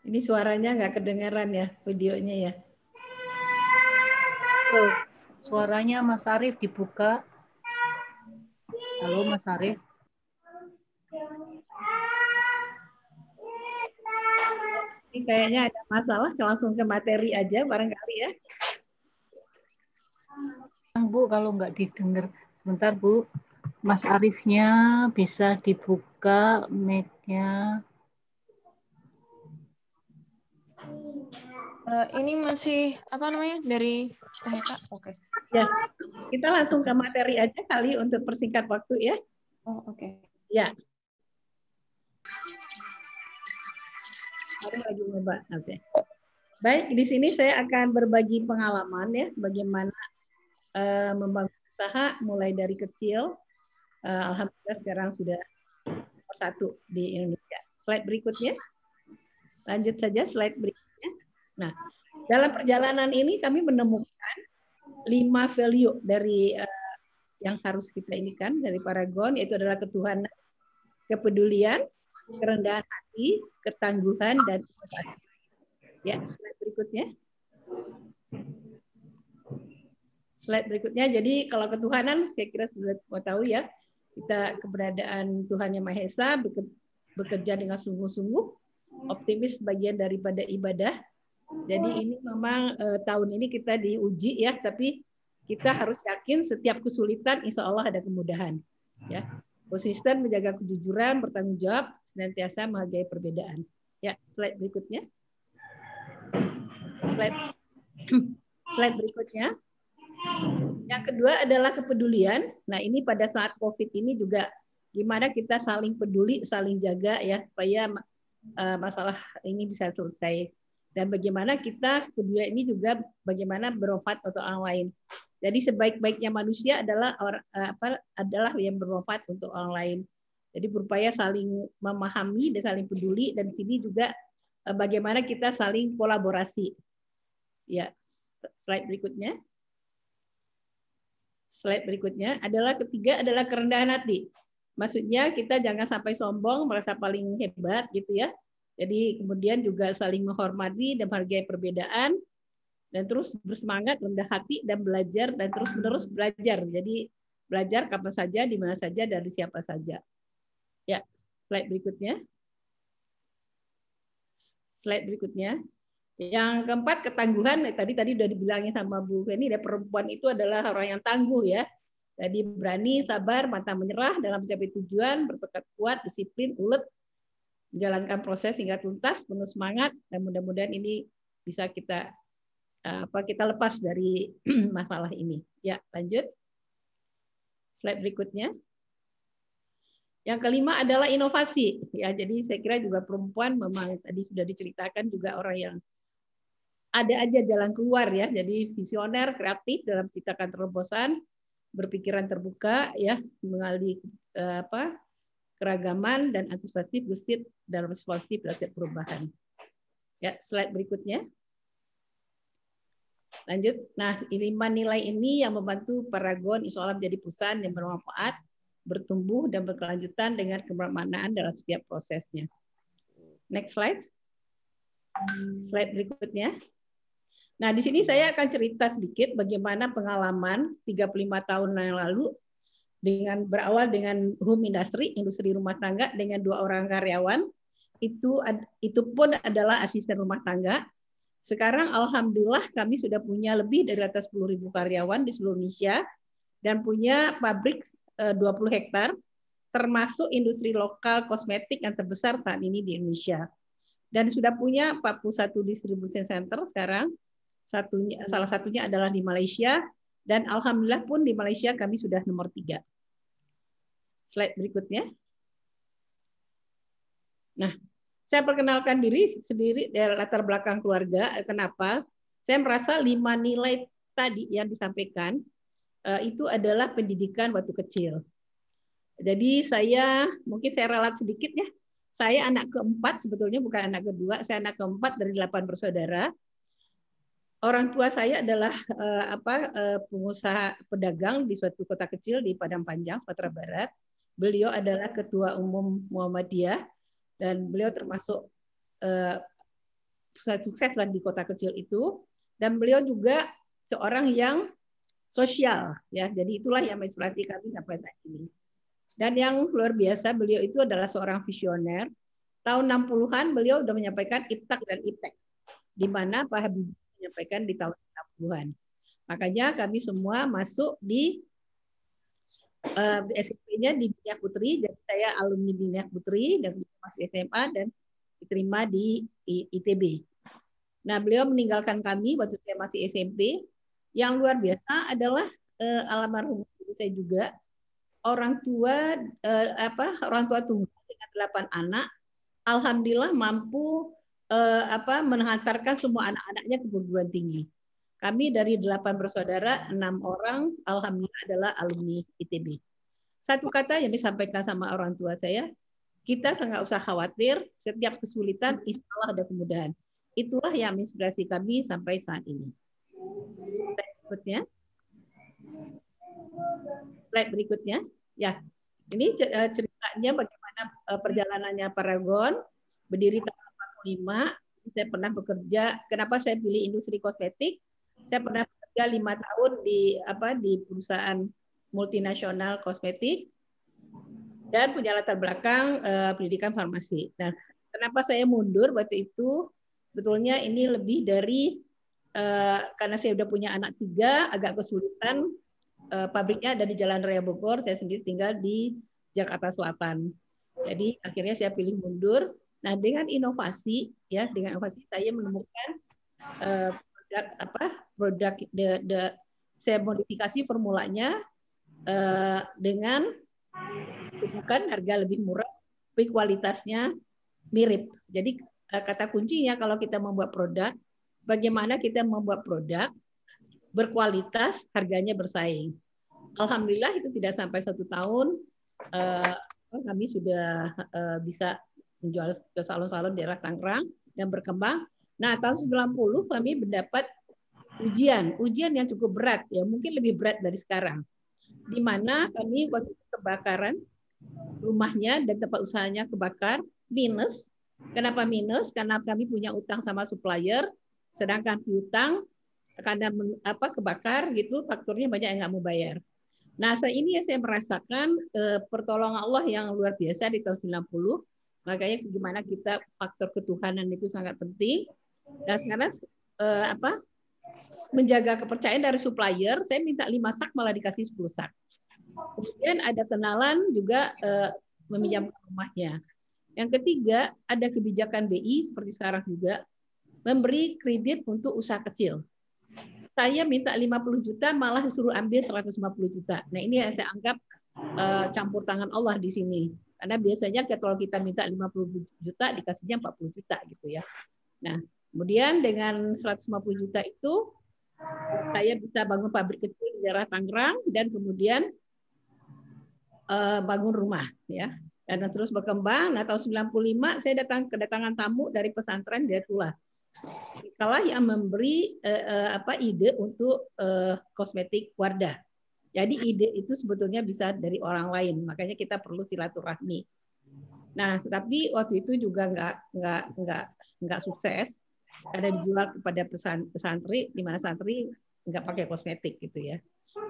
Ini suaranya nggak kedengaran ya, videonya ya. Tuh, suaranya Mas Arif dibuka. Halo Mas Arif. Ini kayaknya ada masalah, langsung ke materi aja barangkali ya. Bu, kalau nggak didengar, sebentar Bu. Mas Arifnya bisa dibuka mic-nya. Ini masih apa namanya dari Teheta? Oke. Ya, kita langsung ke materi aja kali untuk persingkat waktu ya. Oh, oke. Ya. Baru lagi nyoba. Oke. Baik, di sini saya akan berbagi pengalaman ya, bagaimana membangun usaha mulai dari kecil. Alhamdulillah sekarang sudah nomor 1 di Indonesia. Slide berikutnya. Lanjut saja slide berikutnya. Nah, dalam perjalanan ini kami menemukan 5 value dari yang harus kita inikan dari Paragon, yaitu adalah ketuhanan, kepedulian, kerendahan hati, ketangguhan, dan inovasi. Ya, slide berikutnya. Slide berikutnya. Jadi kalau ketuhanan, saya kira sudah mau tahu ya, kita keberadaan Tuhan Yang Maha Esa, bekerja dengan sungguh-sungguh, optimis bagian daripada ibadah. Jadi ini memang tahun ini kita diuji ya, tapi kita harus yakin setiap kesulitan insya Allah ada kemudahan. Ya, konsisten menjaga kejujuran, bertanggung jawab, senantiasa menghargai perbedaan. Ya, slide berikutnya. Slide berikutnya. Yang kedua adalah kepedulian. Nah, ini pada saat COVID ini juga gimana kita saling peduli, saling jaga ya, supaya masalah ini bisa selesai. Dan bagaimana kita kedua ini juga bagaimana bermanfaat untuk orang lain. Jadi sebaik-baiknya manusia adalah adalah yang bermanfaat untuk orang lain. Jadi berupaya saling memahami dan saling peduli, dan di sini juga bagaimana kita saling kolaborasi. Ya, slide berikutnya. Slide berikutnya adalah ketiga adalah kerendahan hati. Maksudnya kita jangan sampai sombong, merasa paling hebat gitu ya. Jadi kemudian juga saling menghormati dan menghargai perbedaan, dan terus bersemangat, rendah hati, dan belajar, dan terus-menerus belajar. Jadi belajar kapan saja, di mana saja, dari siapa saja. Ya, slide berikutnya. Slide berikutnya. Yang keempat, ketangguhan. Tadi udah dibilangin sama Bu Feni, perempuan itu adalah orang yang tangguh ya. Jadi berani, sabar, pantang menyerah dalam mencapai tujuan, bertekad kuat, disiplin, ulet, menjalankan proses hingga tuntas, penuh semangat, dan mudah-mudahan ini bisa kita lepas dari masalah ini. Ya, lanjut. Slide berikutnya. Yang kelima adalah inovasi. Ya, jadi saya kira juga perempuan memang tadi sudah diceritakan juga orang yang ada aja jalan keluar ya. Jadi visioner, kreatif dalam menciptakan terobosan, berpikiran terbuka ya, mengalih keragaman dan antisipasi gesit dalam responsif belajar perubahan. Ya, slide berikutnya. Lanjut. Nah, 5 nilai ini yang membantu Paragon insya Allah menjadi perusahaan yang bermanfaat, bertumbuh, dan berkelanjutan dengan kebermaknaan dalam setiap prosesnya. Next slide. Slide berikutnya. Nah, di sini saya akan cerita sedikit bagaimana pengalaman 35 tahun yang lalu dengan berawal dengan home industry, industri rumah tangga dengan 2 orang karyawan. Itu pun adalah asisten rumah tangga. Sekarang alhamdulillah kami sudah punya lebih dari atas 10.000 karyawan di seluruh Indonesia dan punya pabrik 20 hektar, termasuk industri lokal kosmetik yang terbesar saat ini di Indonesia. Dan sudah punya 41 distribution center sekarang. Salah satunya adalah di Malaysia, dan alhamdulillah pun di Malaysia kami sudah nomor 3. Slide berikutnya. Nah, saya perkenalkan diri sendiri dari latar belakang keluarga. Kenapa? Saya merasa 5 nilai tadi yang disampaikan itu adalah pendidikan waktu kecil. Jadi mungkin saya ralat sedikit ya. Saya anak keempat, sebetulnya bukan anak kedua. Saya anak keempat dari 8 bersaudara. Orang tua saya adalah pengusaha pedagang di suatu kota kecil di Padang Panjang, Sumatera Barat. Beliau adalah ketua umum Muhammadiyah dan beliau termasuk sukses di kota kecil itu. Dan beliau juga seorang yang sosial, ya. Jadi itulah yang menginspirasi kami sampai saat ini. Dan yang luar biasa, beliau itu adalah seorang visioner. Tahun 60-an beliau sudah menyampaikan IPTAK dan IPTEK, di mana Pak Habibie menyampaikan di tahun 60-an. Makanya kami semua masuk di SMP-nya di Dinia Putri, jadi saya alumni Dinia Putri dan masuk SMA dan diterima di ITB. Nah, beliau meninggalkan kami waktu saya masih SMP. Yang luar biasa adalah almarhum ibu saya juga orang tua tunggal dengan 8 anak, alhamdulillah mampu menghantarkan semua anak-anaknya ke perguruan tinggi. Kami dari 8 bersaudara, 6 orang alhamdulillah adalah alumni ITB. Satu kata yang disampaikan sama orang tua saya, kita nggak usah khawatir, setiap kesulitan insya Allah ada kemudahan. Itulah yang menginspirasi kami sampai saat ini. Berikutnya. Slide berikutnya. Ya, ini ceritanya bagaimana perjalanannya Paragon, berdiri tahun 45. Saya pernah bekerja. Kenapa saya pilih industri kosmetik? Saya pernah bekerja 5 tahun di perusahaan multinasional kosmetik dan punya latar belakang pendidikan farmasi. Nah, kenapa saya mundur waktu itu? Sebetulnya ini lebih dari karena saya udah punya anak 3, agak kesulitan. Pabriknya ada di Jalan Raya Bogor, saya sendiri tinggal di Jakarta Selatan. Jadi akhirnya saya pilih mundur. Nah, dengan inovasi saya menemukan produk saya modifikasi formulanya dengan bukan harga lebih murah, tapi kualitasnya mirip. Jadi kata kuncinya kalau kita membuat produk, bagaimana kita membuat produk berkualitas, harganya bersaing. Alhamdulillah itu tidak sampai 1 tahun kami sudah bisa menjual ke salon-salon daerah Tangerang dan berkembang. Nah, tahun 90 kami mendapat ujian yang cukup berat, ya mungkin lebih berat dari sekarang. Di mana kami waktu kebakaran rumahnya dan tempat usahanya kebakar, minus. Kenapa minus? Karena kami punya utang sama supplier, sedangkan piutang karena kebakar gitu, fakturnya banyak yang nggak mau bayar. Nah, ini saya merasakan pertolongan Allah yang luar biasa di tahun 90. Makanya gimana kita faktor ketuhanan itu sangat penting. Dan sekarang menjaga kepercayaan dari supplier, saya minta 5 sak malah dikasih 10 sak. Kemudian ada kenalan juga meminjam rumahnya. Yang ketiga, ada kebijakan BI seperti sekarang juga memberi kredit untuk usaha kecil. Saya minta 50 juta malah suruh ambil 150 juta. Nah, ini yang saya anggap campur tangan Allah di sini. Karena biasanya kalau kita minta 50 juta dikasihnya 40 juta gitu ya. Nah, kemudian dengan 150 juta itu saya bisa bangun pabrik kecil di daerah Tangerang dan kemudian bangun rumah ya. Dan terus berkembang. Nah, tahun 95 saya kedatangan tamu dari pesantren Hidayatullah. Kalah yang memberi ide untuk kosmetik Wardah. Jadi ide itu sebetulnya bisa dari orang lain, makanya kita perlu silaturahmi. Nah, tapi waktu itu juga nggak sukses karena dijual kepada pesantren, di mana santri nggak pakai kosmetik gitu ya.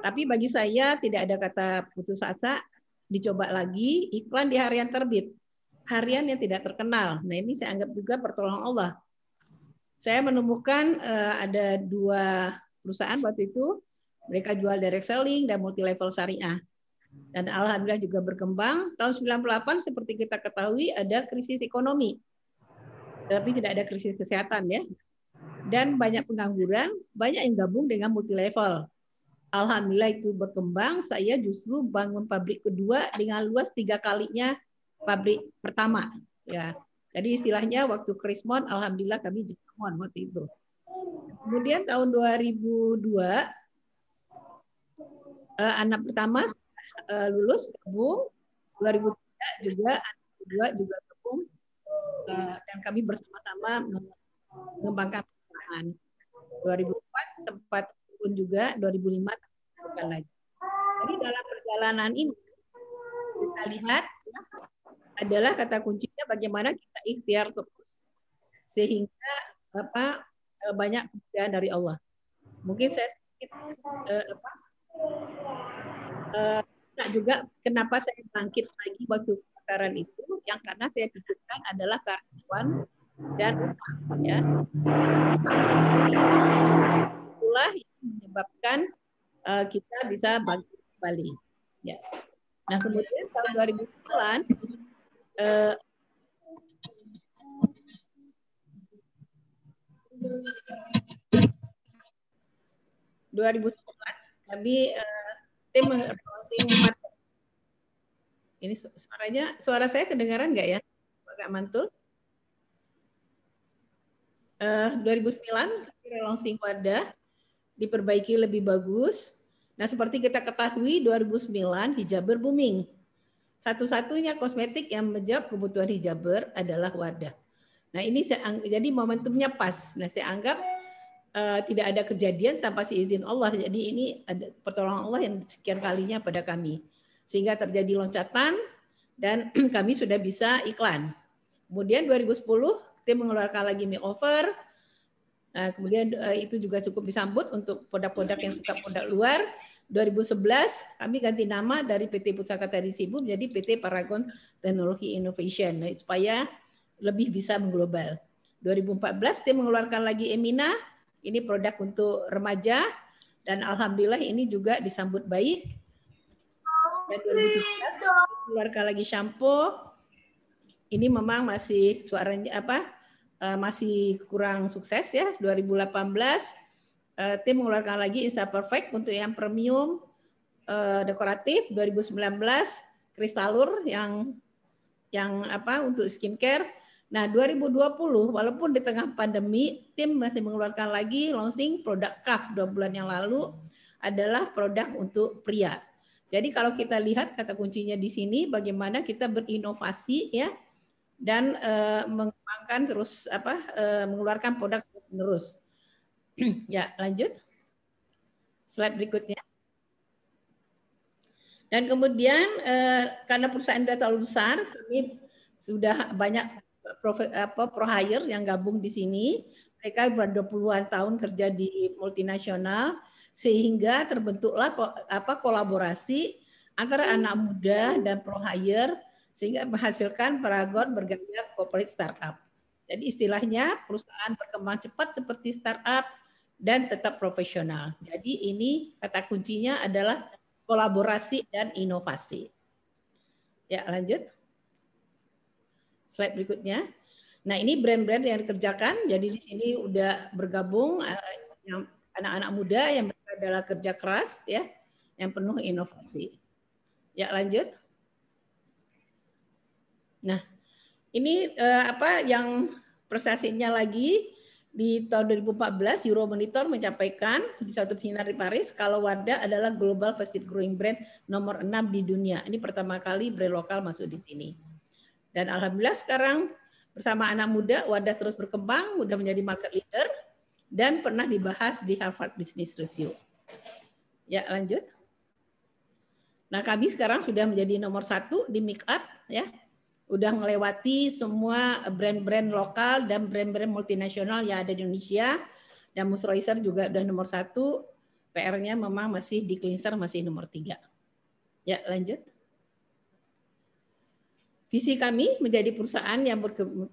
Tapi bagi saya tidak ada kata putus asa, dicoba lagi iklan di harian terbit, harian yang tidak terkenal. Nah ini saya anggap juga pertolongan Allah. Saya menemukan ada 2 perusahaan waktu itu, mereka jual direct selling dan multi level syariah. Dan alhamdulillah juga berkembang. Tahun 98 seperti kita ketahui ada krisis ekonomi. Tapi tidak ada krisis kesehatan ya. Dan banyak pengangguran, banyak yang gabung dengan multi level. Alhamdulillah itu berkembang, saya justru bangun pabrik kedua dengan luas 3 kalinya pabrik pertama. Ya. Jadi istilahnya waktu Krismon, alhamdulillah kami jemon waktu itu. Kemudian tahun 2002, anak pertama lulus gabung, 2003 juga anak kedua juga gabung, dan kami bersama-sama mengembangkan perusahaan. 2004 sempat pun juga, 2005 bukan lagi. Jadi dalam perjalanan ini kita lihat ya, adalah kata kuncinya bagaimana kita ikhtiar terus sehingga banyak kemudahan dari Allah. Mungkin saya sedikit juga kenapa saya bangkit lagi waktu kebakaran itu, yang karena saya pikirkan adalah karyawan dan utang ya. Itulah yang menyebabkan kita bisa bangkit kembali ya. Nah kemudian tahun 2009 kami tim launching. Ini suara saya kedengaran nggak ya, Pak Mantul? 2009 kami launching wadah, diperbaiki lebih bagus. Nah seperti kita ketahui 2009 hijaber booming. Satu-satunya kosmetik yang menjawab kebutuhan hijaber adalah wadah. Nah ini jadi momentumnya pas. Nah saya anggap tidak ada kejadian tanpa seizin Allah. Jadi ini ada pertolongan Allah yang sekian kalinya pada kami. Sehingga terjadi loncatan dan kami sudah bisa iklan. Kemudian 2010 tim mengeluarkan lagi makeover. Nah, kemudian itu juga cukup disambut untuk produk-produk yang suka produk luar. 2011 kami ganti nama dari PT Pusaka Tadi Sibu menjadi PT Paragon Technology Innovation. Nah, supaya lebih bisa mengglobal. 2014 tim mengeluarkan lagi Emina. Ini produk untuk remaja dan alhamdulillah ini juga disambut baik. Dan 2017 keluarkan lagi shampoo. Ini memang masih suaranya masih kurang sukses ya. 2018 tim mengeluarkan lagi Insta Perfect untuk yang premium dekoratif. 2019 Kristalur yang untuk skincare. Nah, 2020 walaupun di tengah pandemi, tim masih mengeluarkan lagi launching produk KAF 2 bulan yang lalu adalah produk untuk pria. Jadi kalau kita lihat kata kuncinya di sini bagaimana kita berinovasi ya dan mengembangkan terus mengeluarkan produk terus. Ya, lanjut. Slide berikutnya. Dan kemudian karena perusahaan sudah terlalu besar, kami sudah banyak pro hire yang gabung di sini. Mereka ber-20-an tahun kerja di multinasional sehingga terbentuklah kolaborasi antara anak muda dan pro hire sehingga menghasilkan Paragon bergaya corporate startup. Jadi istilahnya perusahaan berkembang cepat seperti startup dan tetap profesional. Jadi ini kata kuncinya adalah kolaborasi dan inovasi. Ya, lanjut. Slide berikutnya. Nah, ini brand-brand yang dikerjakan. Jadi di sini udah bergabung yang anak-anak muda yang adalah kerja keras ya, yang penuh inovasi. Ya, lanjut. Nah, ini yang prestasinya lagi di tahun 2014 Euromonitor mencapaikan di suatu seminar di Paris kalau Wardah adalah global fastest growing brand nomor 6 di dunia. Ini pertama kali brand lokal masuk di sini. Dan alhamdulillah sekarang bersama anak muda Wardah terus berkembang, sudah menjadi market leader dan pernah dibahas di Harvard Business Review. Ya, lanjut. Nah, kami sekarang sudah menjadi nomor 1 di make up ya. udah melewati semua brand-brand lokal dan brand-brand multinasional yang ada di Indonesia. Dan moisturizer juga udah nomor 1. PR-nya memang masih di cleanser masih nomor 3. Ya, lanjut. Visi kami menjadi perusahaan yang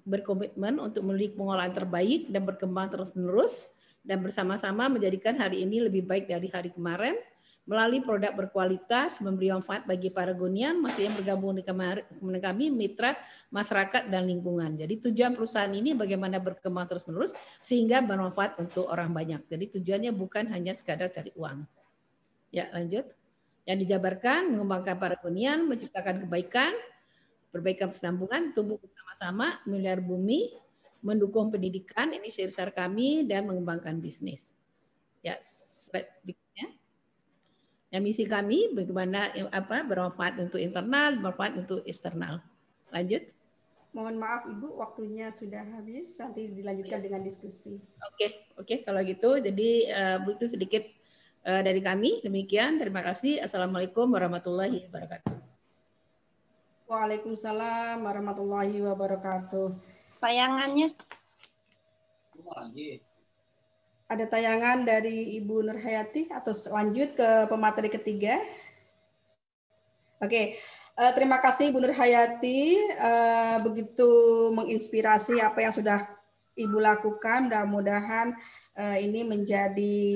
berkomitmen untuk memiliki pengolahan terbaik dan berkembang terus-menerus dan bersama-sama menjadikan hari ini lebih baik dari hari kemarin melalui produk berkualitas, memberi manfaat bagi para gonian, masih yang bergabung dengan kami, mitra, masyarakat, dan lingkungan. Jadi tujuan perusahaan ini bagaimana berkembang terus-menerus sehingga bermanfaat untuk orang banyak. Jadi tujuannya bukan hanya sekadar cari uang. Ya, lanjut. Yang dijabarkan, mengembangkan para gonian, menciptakan kebaikan, perbaikan kesinambungan, tumbuh bersama-sama, miliar bumi, mendukung pendidikan, ini CSR kami, dan mengembangkan bisnis. Ya, slide berikutnya. Ya, misi kami bagaimana bermanfaat untuk internal, bermanfaat untuk eksternal. Lanjut. Mohon maaf Ibu, waktunya sudah habis. Nanti dilanjutkan dengan diskusi. Oke, kalau gitu. Jadi itu sedikit dari kami. Demikian. Terima kasih. Assalamualaikum warahmatullahi wabarakatuh. Waalaikumsalam warahmatullahi wabarakatuh. Tayangannya. Ada tayangan dari Ibu Nurhayati atau lanjut ke pemateri ketiga? Oke, terima kasih Ibu Nurhayati, begitu menginspirasi apa yang sudah Ibu lakukan. Mudah-mudahan ini menjadi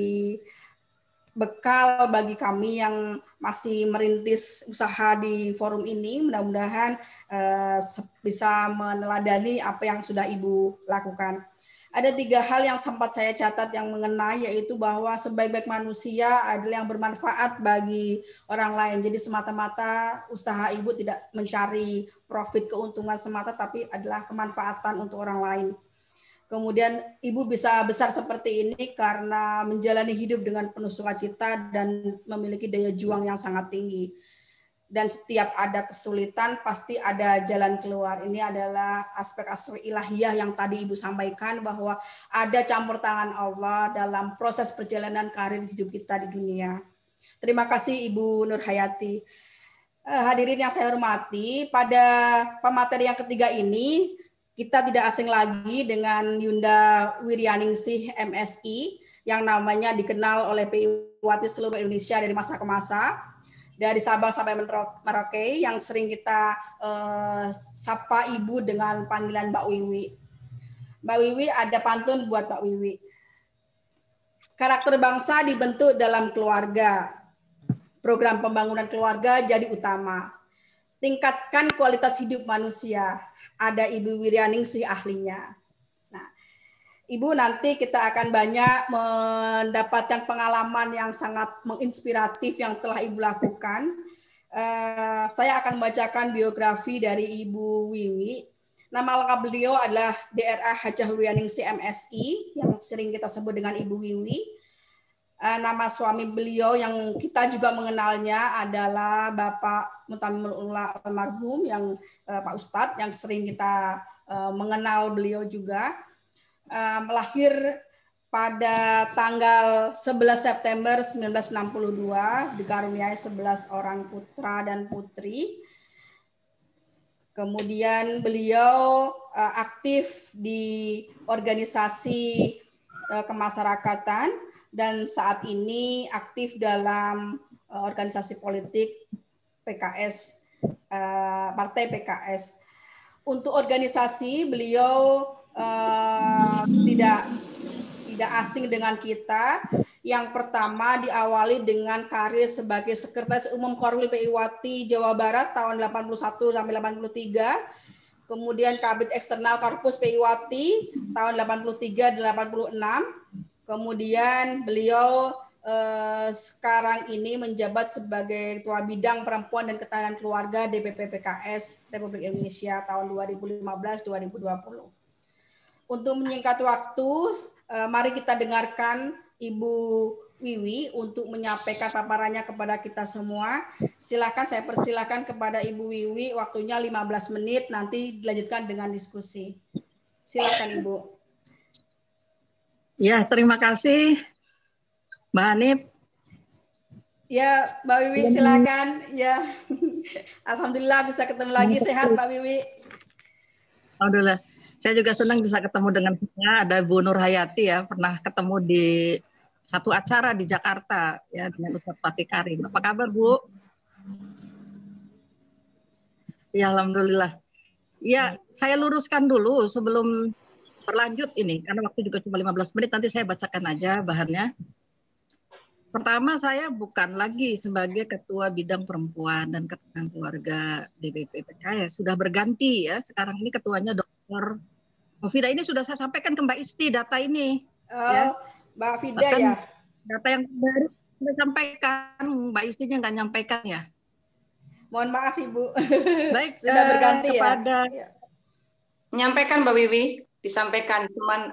bekal bagi kami yang masih merintis usaha di forum ini. Mudah-mudahan bisa meneladani apa yang sudah Ibu lakukan. Ada 3 hal yang sempat saya catat yang mengena, yaitu bahwa sebaik-baik manusia adalah yang bermanfaat bagi orang lain. Jadi semata-mata usaha Ibu tidak mencari profit keuntungan semata, tapi adalah kemanfaatan untuk orang lain. Kemudian Ibu bisa besar seperti ini karena menjalani hidup dengan penuh sukacita dan memiliki daya juang yang sangat tinggi. Dan setiap ada kesulitan pasti ada jalan keluar. Ini adalah aspek-aspek ilahiyah yang tadi Ibu sampaikan, bahwa ada campur tangan Allah dalam proses perjalanan karir hidup kita di dunia. Terima kasih Ibu Nurhayati. Hadirin yang saya hormati, pada pemateri yang ketiga ini kita tidak asing lagi dengan Yunda Wiryaningsih MSI yang namanya dikenal oleh PI Wati seluruh Indonesia dari masa ke masa, dari Sabang sampai Merauke, yang sering kita sapa Ibu dengan panggilan Mbak Wiwi. Mbak Wiwi, ada pantun buat Mbak Wiwi. Karakter bangsa dibentuk dalam keluarga. Program pembangunan keluarga jadi utama. Tingkatkan kualitas hidup manusia. Ada Ibu Wiryaningsih ahlinya. Nah, Ibu, nanti kita akan banyak mendapatkan pengalaman yang sangat menginspiratif yang telah Ibu lakukan. Saya akan membacakan biografi dari Ibu Wiwi. Nama lengkap beliau adalah DRA Hajah Wiryaningsih MSI, yang sering kita sebut dengan Ibu Wiwi. Nama suami beliau yang kita juga mengenalnya adalah Bapak Mutamimul Ula almarhum, yang Pak Ustadz, yang sering kita mengenal beliau juga. Melahir pada tanggal 11 September 1962, dikaruniai 11 orang putra dan putri. Kemudian beliau aktif di organisasi kemasyarakatan, dan saat ini aktif dalam organisasi politik PKS, Partai PKS. Untuk organisasi, beliau tidak asing dengan kita. Yang pertama diawali dengan karir sebagai Sekretaris Umum Korwil PI Wati Jawa Barat tahun 81 sampai 83. Kemudian Kabid Eksternal Korpus PI Wati tahun 83 86. Kemudian beliau sekarang ini menjabat sebagai Ketua Bidang Perempuan dan Ketahanan Keluarga DPP PKS Republik Indonesia tahun 2015-2020. Untuk menyingkat waktu, mari kita dengarkan Ibu Wiwi untuk menyampaikan paparannya kepada kita semua. Silakan, saya persilakan kepada Ibu Wiwi, waktunya 15 menit, nanti dilanjutkan dengan diskusi. Silakan Ibu. Ya, terima kasih Mbak Hanif. Ya, Mbak Wiwi silakan. Ya, alhamdulillah bisa ketemu lagi. Sehat Mbak Wiwi? Alhamdulillah. Saya juga senang bisa ketemu dengan ada Bu Nur Hayati ya, pernah ketemu di satu acara di Jakarta ya dengan Ustadz Fatih Karim. Apa kabar Bu? Ya alhamdulillah. Ya, saya luruskan dulu sebelum berlanjut ini karena waktu juga cuma 15 menit, nanti saya bacakan aja bahannya. Pertama, saya bukan lagi sebagai Ketua Bidang Perempuan dan Ketahanan Keluarga DPP PKS. Sudah berganti ya. Sekarang ini ketuanya Dr. Mufidah. Ini sudah saya sampaikan ke Mbak Isti data ini. Oh, Ya. Mbak Fida Bahkan ya. data yang baru sudah sampaikan, Mbak Istinya nggak nyampaikan ya. Mohon maaf Ibu. Baik, Sudah berganti kepada ya. Menyampaikan Mbak Wiwi, disampaikan cuman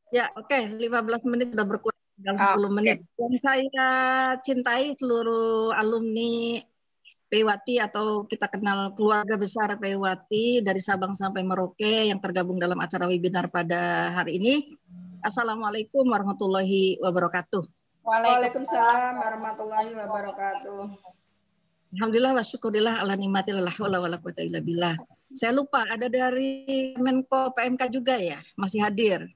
ya, oke, 15 menit sudah berkurang tinggal 10 menit. Yang saya cintai seluruh alumni PWati atau kita kenal keluarga besar PWati dari Sabang sampai Merauke yang tergabung dalam acara webinar pada hari ini. Assalamualaikum warahmatullahi wabarakatuh. Waalaikumsalam warahmatullahi wabarakatuh. Alhamdulillah wa syukurillah ala nikmatillah wala wala quwata illa billah. Saya lupa ada dari Menko PMK juga ya, masih hadir.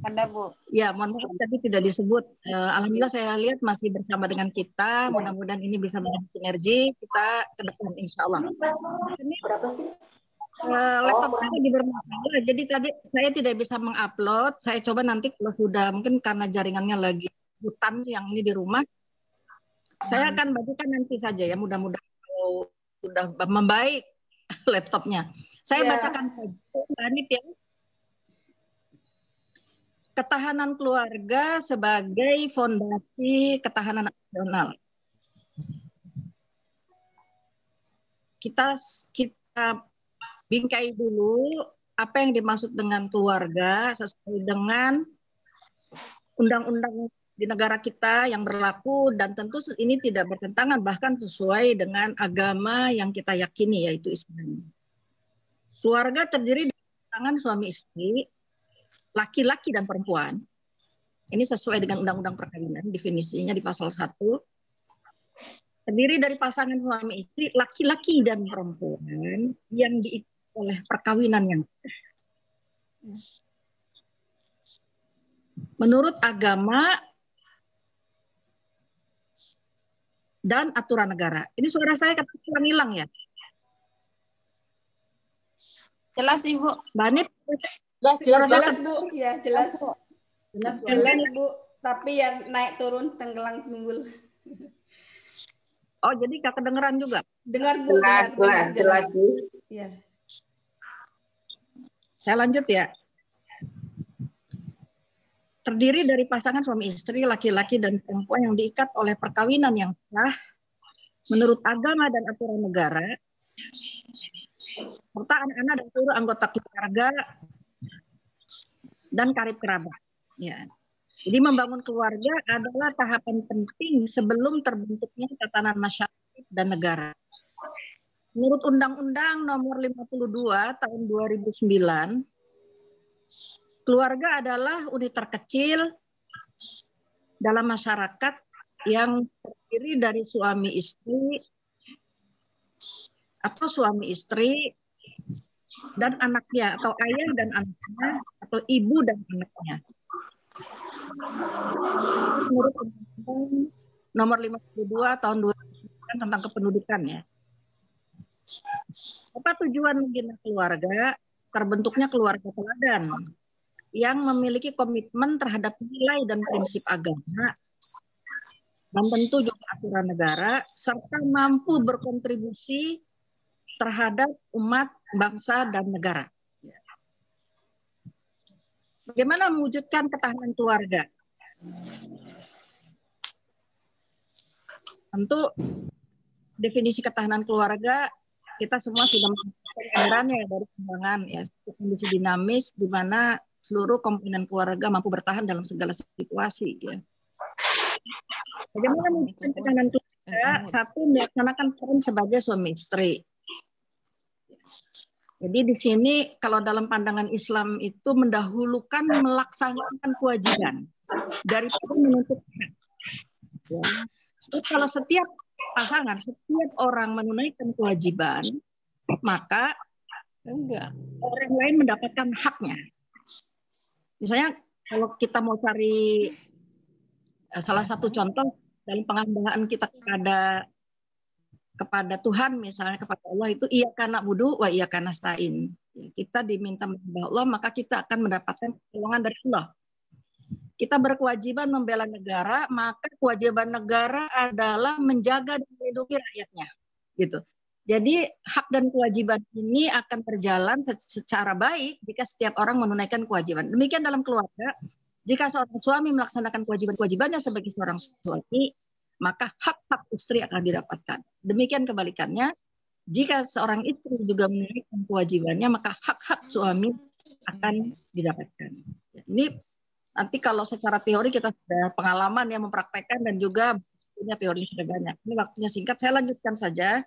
ada Bu. Ya, mohon maaf tadi tidak disebut. Alhamdulillah saya lihat masih bersama dengan kita. Mudah-mudahan ini bisa menjadi sinergi kita ke depan insya Allah. Ini laptop saya lagi bermasalah, jadi tadi saya tidak bisa mengupload. Saya coba nanti kalau sudah, mungkin karena jaringannya lagi hutan yang ini di rumah, saya akan bagikan nanti saja ya. Mudah-mudahan kalau sudah membaik laptopnya. Saya bacakan saja, Hanif ya. Ketahanan keluarga sebagai fondasi ketahanan nasional. Kita bingkai dulu apa yang dimaksud dengan keluarga sesuai dengan undang-undang di negara kita yang berlaku, dan tentu ini tidak bertentangan bahkan sesuai dengan agama yang kita yakini yaitu Islam. Keluarga terdiri dari pasangan suami istri, laki-laki dan perempuan. Ini sesuai dengan Undang-Undang Perkawinan, definisinya di pasal 1. Terdiri dari pasangan suami istri, laki-laki dan perempuan yang diikat oleh perkawinan yang sah. Menurut agama dan aturan negara. Ini suara saya katakan hilang ya? Jelas Ibu. Mbak Nip? Jelas Bu, ya jelas. Jelas. Bu, tapi yang naik turun tenggelam timbul. Oh, jadi nggak kedengeran juga? Dengar Bu, jelas Bu. Ya. Saya lanjut ya. Terdiri dari pasangan suami istri, laki-laki dan perempuan yang diikat oleh perkawinan yang sah menurut agama dan aturan negara, serta anak-anak dan seluruh anggota keluarga dan karib kerabat. Ya. Jadi membangun keluarga adalah tahapan penting sebelum terbentuknya tatanan masyarakat dan negara. Menurut Undang-Undang Nomor 52 Tahun 2009, keluarga adalah unit terkecil dalam masyarakat yang terdiri dari suami istri atau suami istri dan anaknya, atau ayah dan anaknya, atau ibu dan anaknya. Menurut Undang-Undang Nomor 52 Tahun 2009 tentang kependudukan ya. Apa tujuan membina keluarga? Terbentuknya keluarga teladan yang memiliki komitmen terhadap nilai dan prinsip agama, dan tentu juga aturan negara, serta mampu berkontribusi terhadap umat, bangsa, dan negara. Bagaimana mewujudkan ketahanan keluarga? Tentu definisi ketahanan keluarga kita semua sudah mengetahui gambarannya dari pengembangan ya, kondisi dinamis di mana seluruh komponen keluarga mampu bertahan dalam segala situasi ya. Bagaimana mewujudkan ketahanan keluarga? Satu, melaksanakan peran sebagai suami istri. Jadi di sini kalau dalam pandangan Islam itu mendahulukan melaksanakan kewajiban daripada menuntut hak. Ya. So, kalau setiap pasangan, setiap orang menunaikan kewajiban, maka orang lain mendapatkan haknya. Misalnya kalau kita mau cari salah satu contoh dalam penghambaan kita kepada Tuhan, misalnya kepada Allah itu iyyaka na'budu wa iyyaka nasta'in. Kita diminta menyembah Allah, maka kita akan mendapatkan pertolongan dari Allah. Kita berkewajiban membela negara, maka kewajiban negara adalah menjaga dan melindungi rakyatnya, gitu. Jadi hak dan kewajiban ini akan berjalan secara baik jika setiap orang menunaikan kewajiban. Demikian dalam keluarga, jika seorang suami melaksanakan kewajiban-kewajibannya sebagai seorang suami, maka hak-hak istri akan didapatkan. Demikian kebalikannya, jika seorang istri juga menunaikan kewajibannya, maka hak-hak suami akan didapatkan. Ini nanti kalau secara teori kita sudah pengalaman yang mempraktekkan dan juga punya teori sudah banyak. Ini waktunya singkat, saya lanjutkan saja.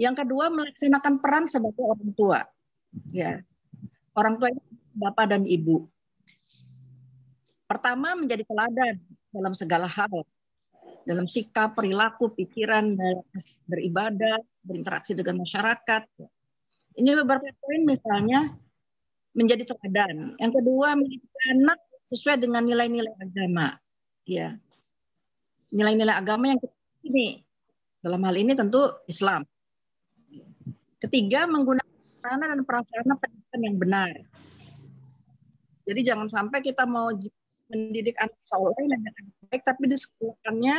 Yang kedua, melaksanakan peran sebagai orang tua. Ya, orang tua itu bapak dan ibu. Pertama, menjadi teladan dalam segala hal, dalam sikap, perilaku, pikiran, beribadah, berinteraksi dengan masyarakat. Ini beberapa poin, misalnya menjadi teladan. Yang kedua, mendidik anak sesuai dengan nilai-nilai agama. Ya, nilai-nilai agama yang ini dalam hal ini tentu Islam. Ketiga, menggunakan sarana dan prasarana pendidikan yang benar. Jadi jangan sampai kita mau mendidik anak soleh dan anak baik, tapi disekolahkannya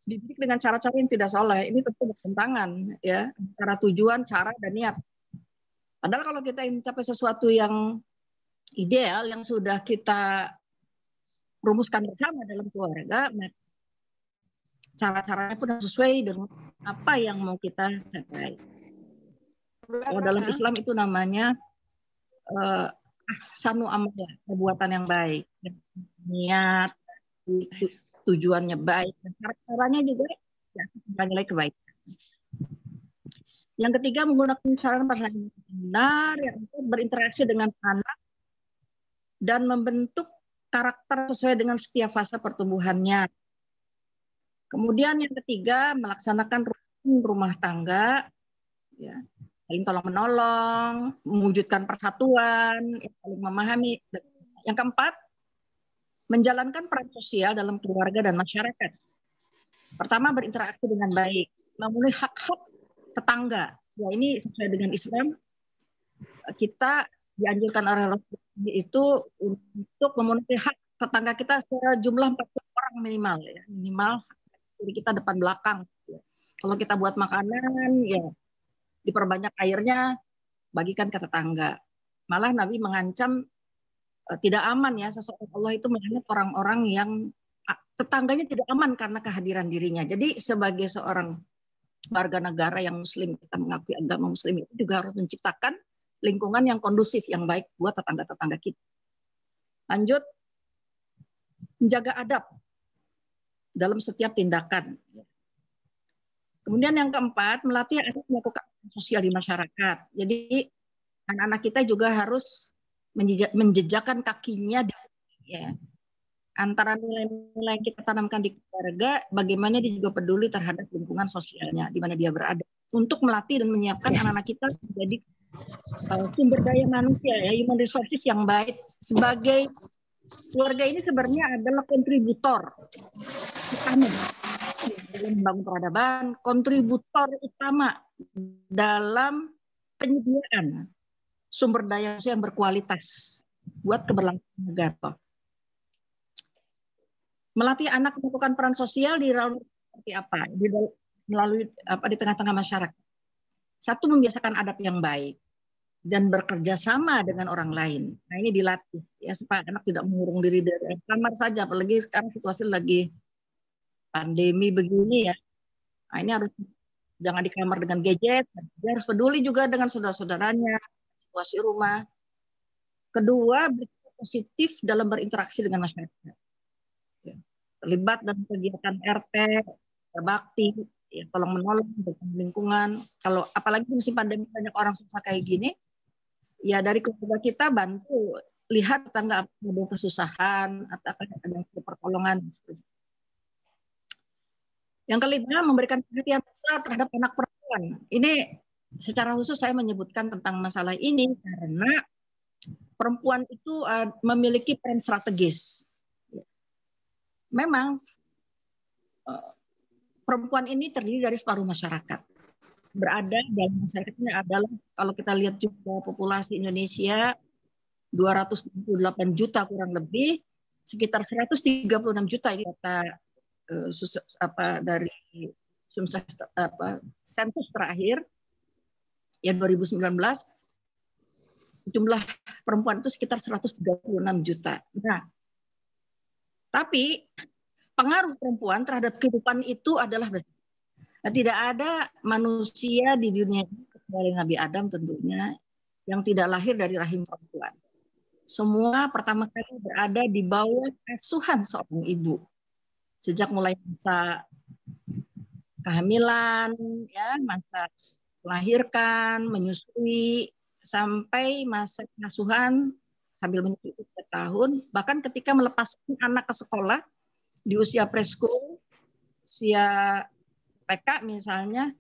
dididik dengan cara-cara yang tidak soleh. Ini tentu bertentangan, ya, antara tujuan, cara, dan niat. Padahal kalau kita ingin mencapai sesuatu yang ideal, yang sudah kita rumuskan bersama dalam keluarga, cara-caranya pun harus sesuai dengan apa yang mau kita capai. Kalau dalam Islam itu namanya ahsanu amalah, perbuatan yang baik, niat, tujuannya baik, dan cara-caranya juga ya, nilai kebaikan. Yang ketiga, menggunakan sarana prasarana yang benar yang untuk berinteraksi dengan anak dan membentuk karakter sesuai dengan setiap fase pertumbuhannya. Kemudian yang ketiga, melaksanakan rumah tangga, ya, saling tolong-menolong, mewujudkan persatuan, saling memahami. Yang keempat, menjalankan peran sosial dalam keluarga dan masyarakat. Pertama, berinteraksi dengan baik, memenuhi hak-hak tetangga. Ya, ini sesuai dengan Islam. Kita dianjurkan oleh Rasulullah itu untuk memenuhi hak tetangga kita secara jumlah 40 orang minimal, ya. Minimal jadi kita depan belakang. Ya. Kalau kita buat makanan, ya diperbanyak airnya, bagikan ke tetangga. Malah Nabi mengancam tidak aman, ya, seseorang Allah itu melaknat orang-orang yang tetangganya tidak aman karena kehadiran dirinya. Jadi sebagai seorang warga negara yang muslim, kita mengakui agama muslim itu juga harus menciptakan lingkungan yang kondusif, yang baik buat tetangga-tetangga kita. Lanjut, menjaga adab dalam setiap tindakan. Kemudian yang keempat, melatih anak melakukan sosial di masyarakat. Jadi anak-anak kita juga harus menjejakkan kakinya, ya, antara nilai-nilai yang kita tanamkan di keluarga, bagaimana dia juga peduli terhadap lingkungan sosialnya di mana dia berada, untuk melatih dan menyiapkan anak-anak kita menjadi sumber daya manusia, ya, human resources yang baik. Sebagai keluarga ini sebenarnya adalah kontributor utama dalam membangun peradaban, kontributor utama dalam penyediaan sumber daya manusia yang berkualitas buat keberlangsungan negara. Melatih anak melakukan peran sosial di seperti apa? Melalui di tengah-tengah masyarakat. Satu, membiasakan adab yang baik dan bekerja sama dengan orang lain. Nah, ini dilatih, ya, supaya anak tidak mengurung diri dari kamar saja, apalagi sekarang situasi lagi pandemi begini, ya. Nah, ini harus jangan di kamar dengan gadget, dia harus peduli juga dengan saudara-saudaranya, situasi rumah. Kedua, bersikap positif dalam berinteraksi dengan masyarakat. Ya. Terlibat dalam kegiatan RT, bakti, ya, tolong menolong dengan lingkungan. Kalau apalagi musim pandemi banyak orang susah kayak gini, ya dari keluarga kita bantu lihat tetangga ada kesusahan atau ada pertolongan. Yang kelima, memberikan perhatian besar terhadap anak perempuan. Ini Secara khusus saya menyebutkan tentang masalah ini karena perempuan itu memiliki peran strategis. Memang perempuan ini terdiri dari separuh masyarakat. Berada dalam masyarakat ini adalah, kalau kita lihat juga populasi Indonesia 268 juta kurang lebih, sekitar 136 juta ini data dari sensus terakhir ya 2019, jumlah perempuan itu sekitar 136 juta. Nah, tapi pengaruh perempuan terhadap kehidupan itu adalah besar. Nah, tidak ada manusia di dunia ini kecuali Nabi Adam tentunya yang tidak lahir dari rahim perempuan. Semua pertama kali berada di bawah asuhan seorang ibu. Sejak mulai masa kehamilan, ya, masa melahirkan, menyusui, sampai masa pengasuhan sambil menyusui 3 tahun, bahkan ketika melepaskan anak ke sekolah di usia preschool, usia TK misalnya,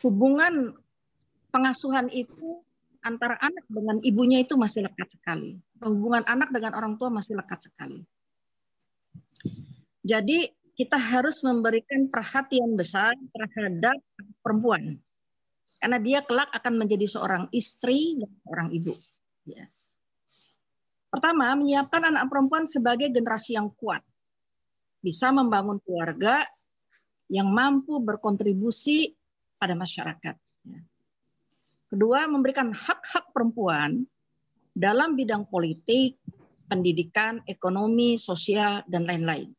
hubungan pengasuhan itu antara anak dengan ibunya itu masih lekat sekali. Hubungan anak dengan orang tua masih lekat sekali. Jadi kita harus memberikan perhatian besar terhadap perempuan. Karena dia kelak akan menjadi seorang istri dan seorang ibu. Ya. Pertama, menyiapkan anak perempuan sebagai generasi yang kuat. Bisa membangun keluarga yang mampu berkontribusi pada masyarakat. Kedua, memberikan hak-hak perempuan dalam bidang politik, pendidikan, ekonomi, sosial, dan lain-lain.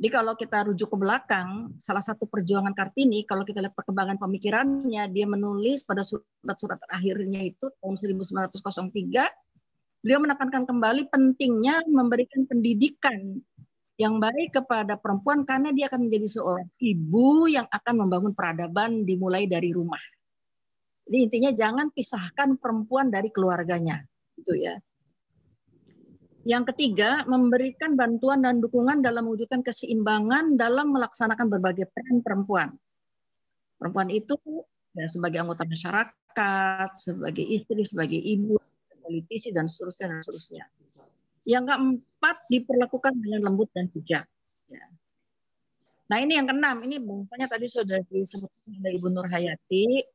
Jadi kalau kita rujuk ke belakang, salah satu perjuangan Kartini, kalau kita lihat perkembangan pemikirannya, dia menulis pada surat-surat akhirnya itu tahun 1903, beliau menekankan kembali pentingnya memberikan pendidikan yang baik kepada perempuan karena dia akan menjadi seorang ibu yang akan membangun peradaban dimulai dari rumah. Jadi intinya jangan pisahkan perempuan dari keluarganya, gitu ya. Yang ketiga, memberikan bantuan dan dukungan dalam mewujudkan keseimbangan dalam melaksanakan berbagai peran perempuan. Perempuan itu ya, sebagai anggota masyarakat, sebagai istri, sebagai ibu, politisi, dan seterusnya. Yang keempat, diperlakukan dengan lembut dan bijak. Ya. Nah ini yang keenam, ini bahasanya tadi sudah disebutkan oleh Ibu Nur Hayati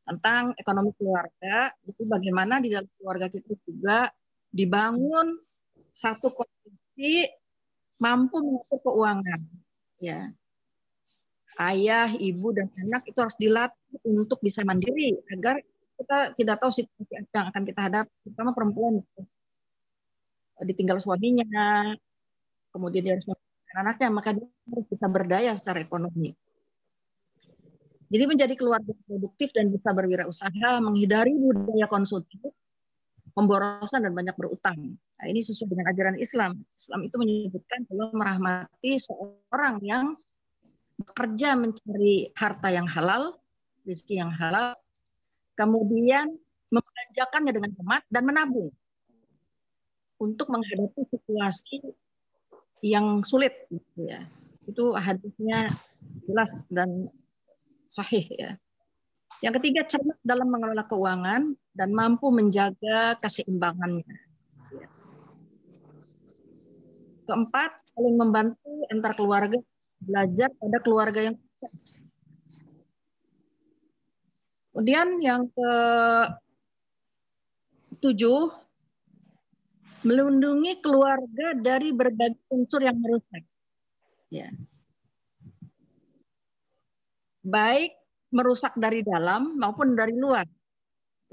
tentang ekonomi keluarga, itu bagaimana di dalam keluarga kita juga dibangun satu kondisi mampu mengatur keuangan. Ya. Ayah, ibu, dan anak itu harus dilatih untuk bisa mandiri agar kita tidak tahu situasi yang akan kita hadapi, terutama perempuan. Ditinggal suaminya, kemudian dia harus memperhatikan anaknya, maka dia harus bisa berdaya secara ekonomi. Jadi menjadi keluarga produktif dan bisa berwirausaha, menghindari budaya konsumtif, pemborosan, dan banyak berutang. Nah, ini sesuai dengan ajaran Islam. Islam itu menyebutkan bahwa merahmati seorang yang bekerja mencari harta yang halal, rezeki yang halal, kemudian membelanjakannya dengan hemat dan menabung untuk menghadapi situasi yang sulit, gitu ya. Itu hadisnya jelas dan sahih ya. Yang ketiga, cermat dalam mengelola keuangan dan mampu menjaga keseimbangannya. Keempat, saling membantu antar keluarga, belajar pada keluarga yang sukses. Kemudian yang ketujuh, melindungi keluarga dari berbagai unsur yang merusak. Ya. Baik merusak dari dalam maupun dari luar.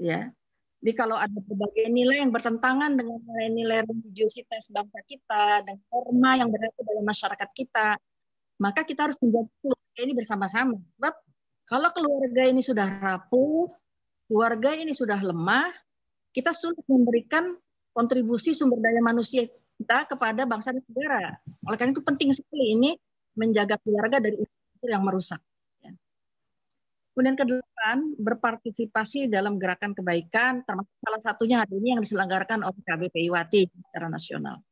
Ya. Jadi kalau ada berbagai nilai yang bertentangan dengan nilai-nilai religiositas bangsa kita, dan norma yang berada dalam masyarakat kita, maka kita harus menjaga keluarga ini bersama-sama. Sebab kalau keluarga ini sudah rapuh, keluarga ini sudah lemah, kita sulit memberikan kontribusi sumber daya manusia kita kepada bangsa dan negara. Oleh karena itu penting sekali ini menjaga keluarga dari unsur yang merusak. Kemudian kedelapan, berpartisipasi dalam gerakan kebaikan, termasuk salah satunya hari ini yang diselenggarakan oleh KBPI Wati secara nasional.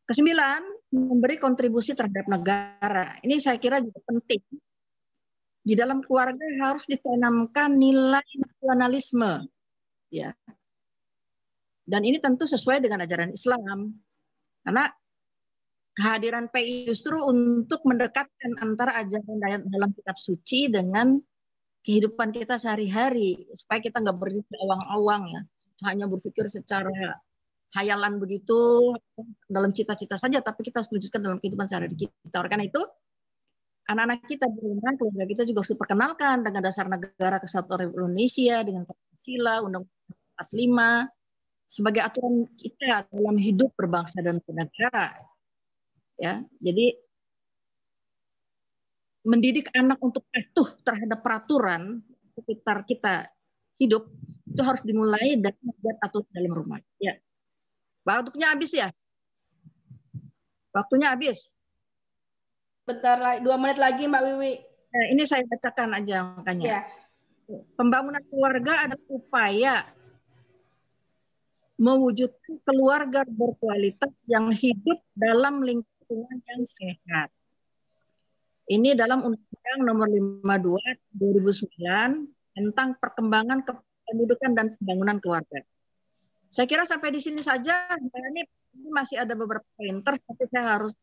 Kesembilan, memberi kontribusi terhadap negara. Ini saya kira juga penting. di dalam keluarga harus ditanamkan nilai nasionalisme, ya. Dan ini tentu sesuai dengan ajaran Islam, karena kehadiran PI justru untuk mendekatkan antara ajaran dalam kitab suci dengan kehidupan kita sehari-hari, supaya kita nggak berpikir awang-awang, ya, hanya berpikir secara khayalan begitu dalam cita-cita saja, tapi kita harus wujudkan dalam kehidupan sehari-hari kita. Oleh karena itu, anak-anak kita di rumah, keluarga kita juga harus diperkenalkan dengan dasar negara kesatuan Republik Indonesia, dengan Pancasila, Undang-Undang 45, sebagai aturan kita dalam hidup berbangsa dan bernegara. Ya, jadi mendidik anak untuk patuh terhadap peraturan sekitar kita hidup itu harus dimulai dari membuat aturan dalam rumah. Ya, waktunya habis ya. Waktunya habis. Bentar lagi, 2 menit lagi Mbak Wiwi. Ini saya bacakan aja makanya. Ya. Pembangunan keluarga adalah upaya mewujudkan keluarga berkualitas yang hidup dalam lingkungan yang sehat. Ini dalam Undang-Undang Nomor 52 2009 tentang perkembangan kependudukan dan pembangunan keluarga. Saya kira sampai di sini saja. Ini masih ada beberapa pointer, tapi saya harus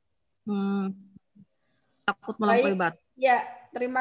takut melampaui batas. Ya, terima